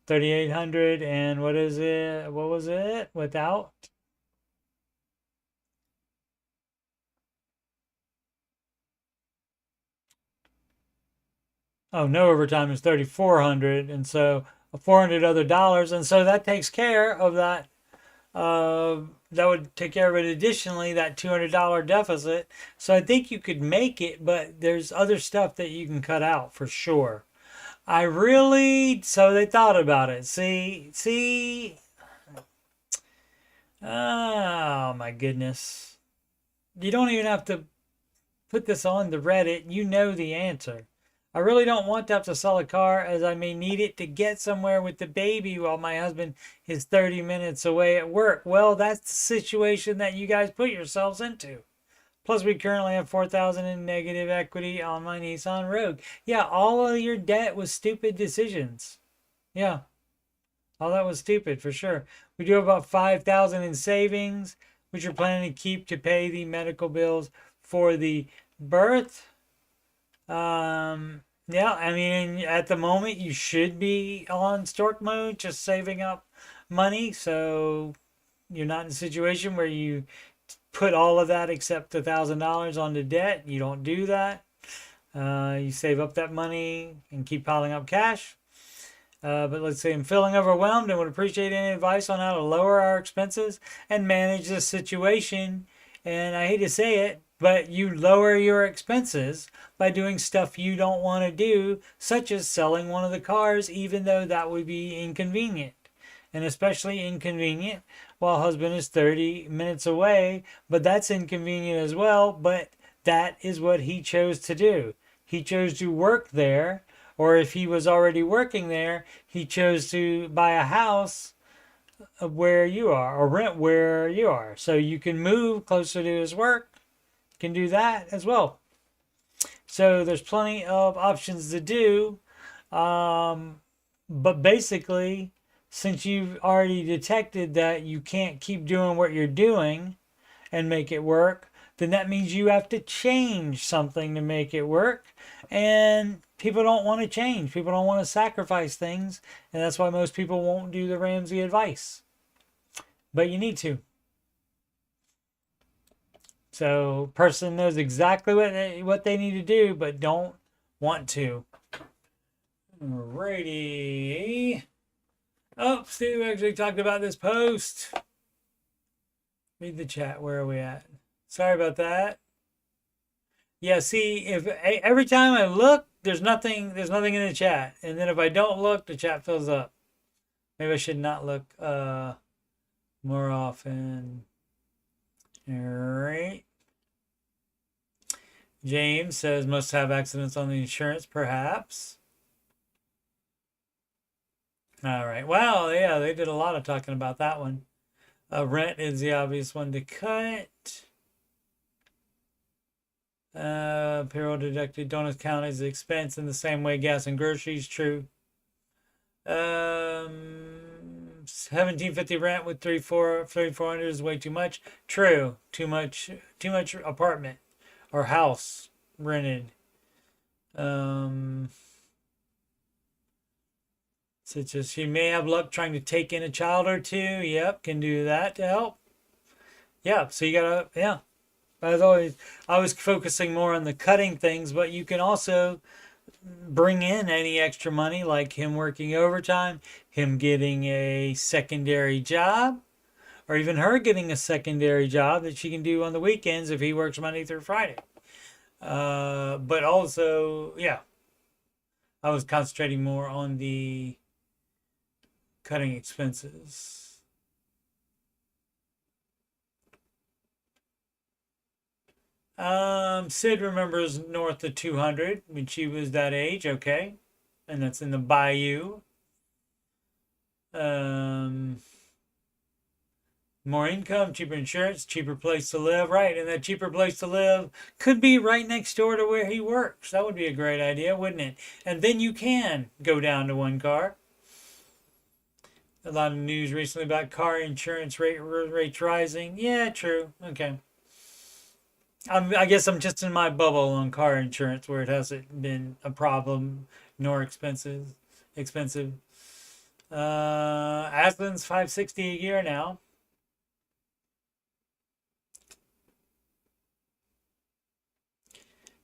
3,800 and what is it? What was it without? Oh, no overtime is 3,400, and so $400 other dollars, and so that takes care of that. That would take care of it. Additionally, that $200 deficit. So I think you could make it, but there's other stuff that you can cut out for sure. So they thought about it. See. Oh my goodness. You don't even have to put this on the Reddit. You know the answer. I really don't want to have to sell a car, as I may need it to get somewhere with the baby while my husband is 30 minutes away at work. Well, that's the situation that you guys put yourselves into. Plus, we currently have $4,000 in negative equity on my Nissan Rogue. Yeah, all of your debt was stupid decisions. Yeah, all that was stupid for sure. We do have about $5,000 in savings, which we're planning to keep to pay the medical bills for the birth. Yeah, I mean, at the moment, you should be on stork mode, just saving up money. So you're not in a situation where you put all of that except $1,000 onto debt. You don't do that. You save up that money and keep piling up cash. But let's say I'm feeling overwhelmed and would appreciate any advice on how to lower our expenses and manage this situation. And I hate to say it, but you lower your expenses by doing stuff you don't want to do, such as selling one of the cars, even though that would be inconvenient. And especially inconvenient while husband is 30 minutes away, but that's inconvenient as well. But that is what he chose to do. He chose to work there, or if he was already working there, he chose to buy a house where you are or rent where you are. So you can move closer to his work. You can do that as well. So there's plenty of options to do. But basically, since you've already detected that you can't keep doing what you're doing and make it work, then that means you have to change something to make it work. And people don't want to change. People don't want to sacrifice things. And that's why most people won't do the Ramsey advice. But you need to. So person knows exactly what they need to do, but don't want to. Alrighty. Oh, Steve actually talked about this post. Read the chat. Where are we at? Sorry about that. Yeah, see, if every time I look, there's nothing in the chat, and then if I don't look, the chat fills up. Maybe I should not look more often. All right. James says must have accidents on the insurance, perhaps. All right. Well, yeah, they did a lot of talking about that one. Rent is the obvious one to cut. Payroll deducted don't count as expense in the same way gas and groceries. True. 1750 rent with 3400 is way too much. True. Too much apartment or house rented. Such as she may have luck trying to take in a child or two. Yep, can do that to help. Yeah, so you gotta, yeah. As always, I was focusing more on the cutting things, but you can also bring in any extra money, like him working overtime, him getting a secondary job, or even her getting a secondary job that she can do on the weekends if he works Monday through Friday. But also, yeah, I was concentrating more on the cutting expenses. Sid remembers north of 200 when she was that age, okay. And that's in the bayou. More income, cheaper insurance, cheaper place to live, right? And that cheaper place to live could be right next door to where he works. That would be a great idea, wouldn't it? And then you can go down to one car. A lot of news recently about car insurance rates rising. Yeah, true. Okay. I guess I'm just in my bubble on car insurance where it hasn't been a problem nor expensive. Aspen's $560 a year now.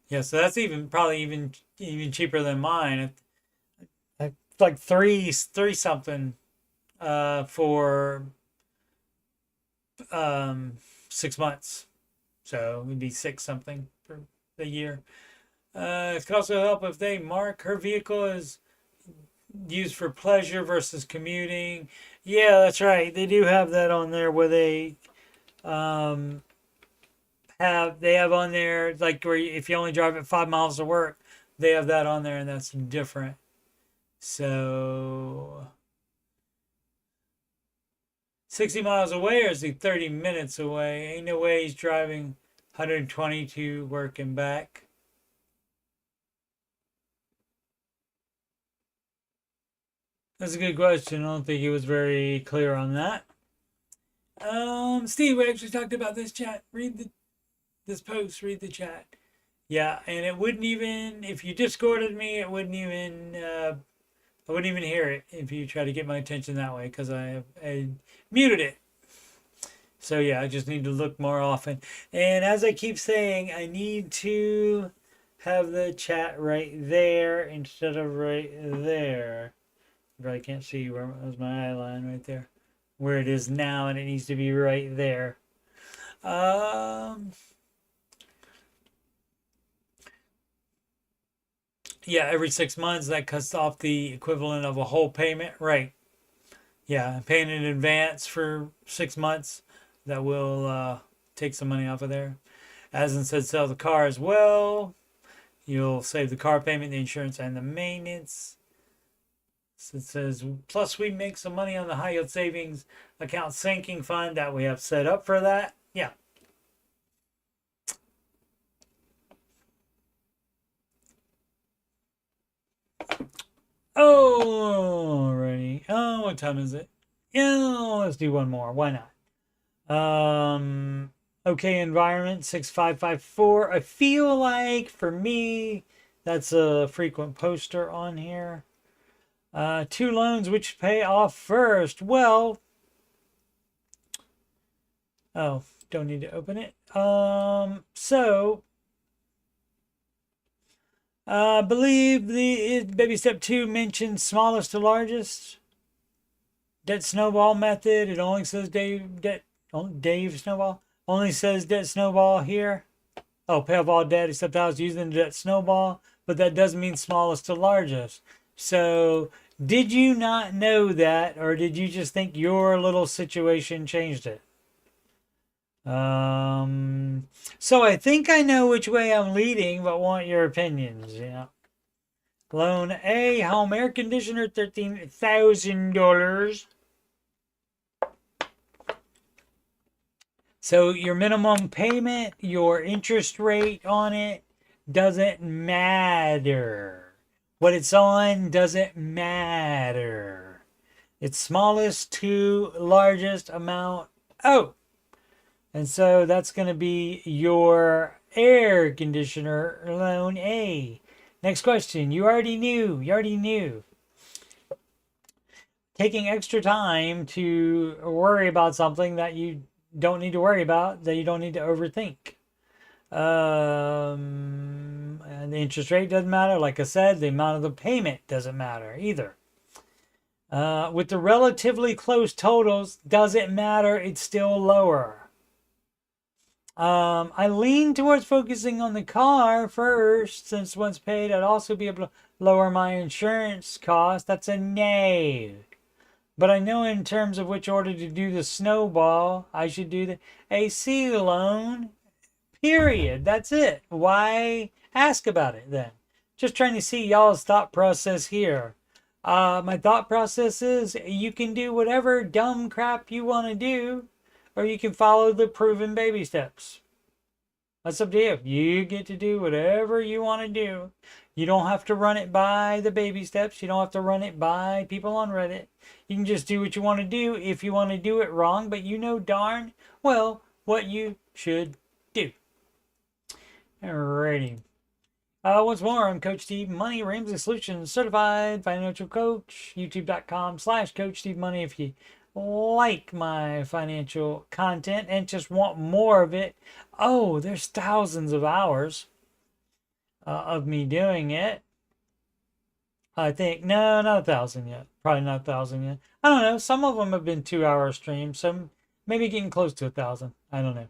Yeah, so that's probably even cheaper than mine. It's like three something for 6 months. So it would be six something for the year. It could also help if they mark her vehicle as used for pleasure versus commuting. Yeah, that's right. They do have that on there where they have on there like where if you only drive it 5 miles to work, they have that on there and that's different. So 60 miles away or is he 30 minutes away? Ain't no way he's driving 120 to work and back. That's a good question. I don't think he was very clear on that. Steve, we actually talked about this chat. This post, read the chat. Yeah, and it wouldn't even, if you Discorded me, it wouldn't even, I wouldn't even hear it if you try to get my attention that way because I muted it. So yeah, I just need to look more often. And as I keep saying, I need to have the chat right there instead of right there. But I can't see where was my eye line right there. Where it is now, and it needs to be right there. Yeah, every 6 months that cuts off the equivalent of a whole payment, right? Yeah, paying in advance for 6 months, that will take some money off of there. As said, sell the car as well. You'll save the car payment, the insurance, and the maintenance. So it says, plus we make some money on the high yield savings account sinking fund that we have set up for that. Yeah. Oh, alrighty. Oh, what time is it? Yeah, let's do one more. Why not? Okay, environment 6554. I feel like for me, that's a frequent poster on here. 2 loans which pay off first. Well, oh, don't need to open it. I believe the baby step 2 mentions smallest to largest. Debt snowball method. It only says Dave Snowball. Only says debt snowball here. Oh, pay off all debt except I was using the debt snowball. But that doesn't mean smallest to largest. So did you not know that, or did you just think your little situation changed it? So I think I know which way I'm leading, but want your opinions. Yeah. Loan A, home air conditioner, $13,000. So your minimum payment, your interest rate on it doesn't matter. What it's on doesn't matter. It's smallest to largest amount. Oh, and so that's going to be your air conditioner loan A. Next question. You already knew. Taking extra time to worry about something that you don't need to worry about, that you don't need to overthink. And the interest rate doesn't matter. Like I said, the amount of the payment doesn't matter either. With the relatively close totals, doesn't matter. It's still lower. I lean towards focusing on the car first, since once paid, I'd also be able to lower my insurance cost. That's a no. But I know in terms of which order to do the snowball, I should do the AC loan. Period. That's it. Why ask about it then? Just trying to see y'all's thought process here. My thought process is you can do whatever dumb crap you want to do, or you can follow the proven baby steps. That's up to you. You get to do whatever you want to do. You don't have to run it by the baby steps. You don't have to run it by people on Reddit. You can just do what you want to do if you want to do it wrong, but you know darn well what you should do. Alrighty. Once more, I'm Coach Steve Money, Ramsey Solutions Certified Financial Coach. YouTube.com/Coach Steve Money if you like my financial content and just want more of it. Oh, there's thousands of hours of me doing it. I think, no, not 1,000 yet. Probably not 1,000 yet. I don't know. Some of them have been 2-hour streams. Some maybe getting close to 1,000. I don't know.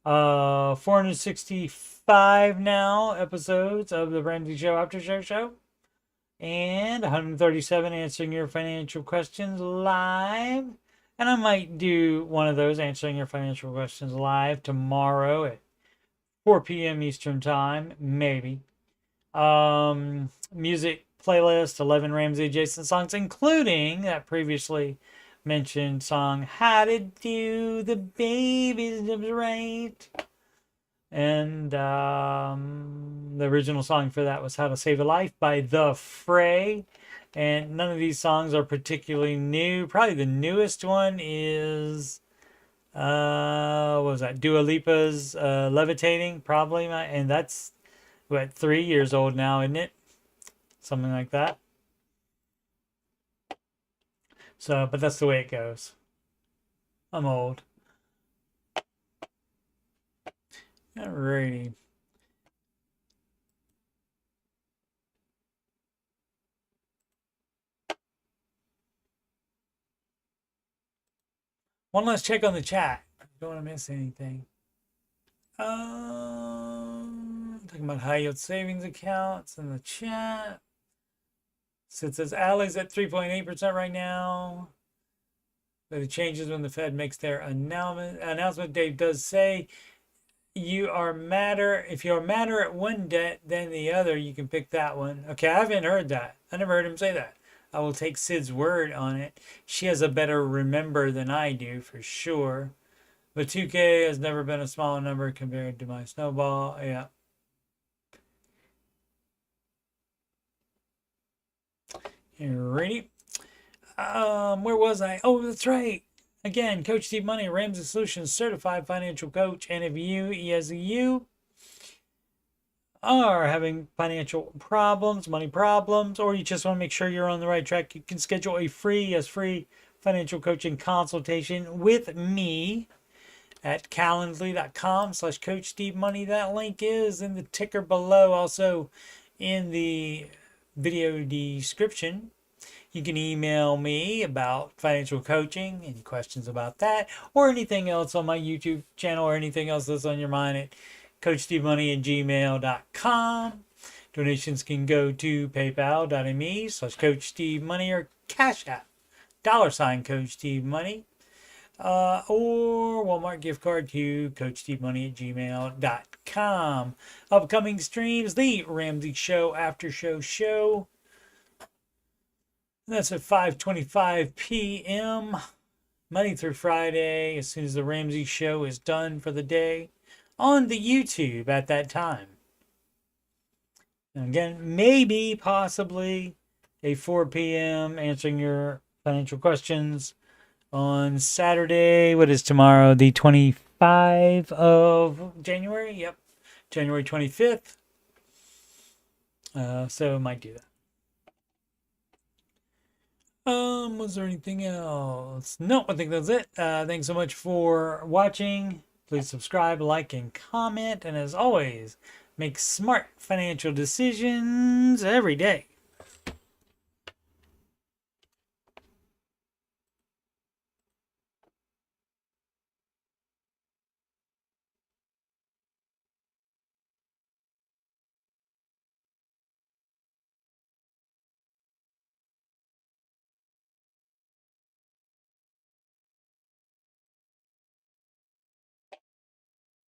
465 now episodes of the Ramsey Show Aftershow show. And 137 answering your financial questions live. And I might do one of those answering your financial questions live tomorrow at 4 p.m. Eastern time, maybe. Music playlist, 11 Ramsey adjacent songs, including that previously mentioned song, How to Do the Baby Steps Right. And the original song for that was How to Save a Life by The Fray. And none of these songs are particularly new. Probably the newest one is, what was that? Dua Lipa's Levitating, probably. And that's, what, 3 years old now, isn't it? Something like that. So, but that's the way it goes. I'm old. Alrighty. One last check on the chat. I don't want to miss anything. Talking about high yield savings accounts in the chat. So it says Alley's at 3.8% right now. But it changes when the Fed makes their announcement. Dave does say if you are madder at one debt than the other, you can pick that one. Okay, I haven't heard that. I never heard him say that. I will take Sid's word on it. She has a better remember than I do, for sure. But 2K has never been a smaller number compared to my snowball. Yeah. Alrighty. Where was I? Oh, that's right. Again, Coach Steve Money, Ramsey Solutions Certified Financial Coach. And if you are having financial problems, money problems, or you just want to make sure you're on the right track, you can schedule a free financial coaching consultation with me at calendly.com/Coach Steve Money. That link is in the ticker below, also in the video description. You can email me about financial coaching, any questions about that, or anything else on my YouTube channel, or anything else that's on your mind at coachstevemoney@gmail.com. Donations can go to paypal.me/Coach Steve Money or CashApp $Coach Steve Money, or Walmart gift card to coachstevemoney@gmail.com. Upcoming streams: the Ramsey Show After Show. And that's at 5:25 p.m. Monday through Friday, as soon as the Ramsey show is done for the day, on the YouTube at that time. And again, maybe, possibly, a 4 p.m. answering your financial questions on Saturday. What is tomorrow? The 25th of January? Yep. January 25th. So might do that. Was there anything else? No, I think that's it. Thanks so much for watching. Please subscribe, like, and comment. And as always, make smart financial decisions every day.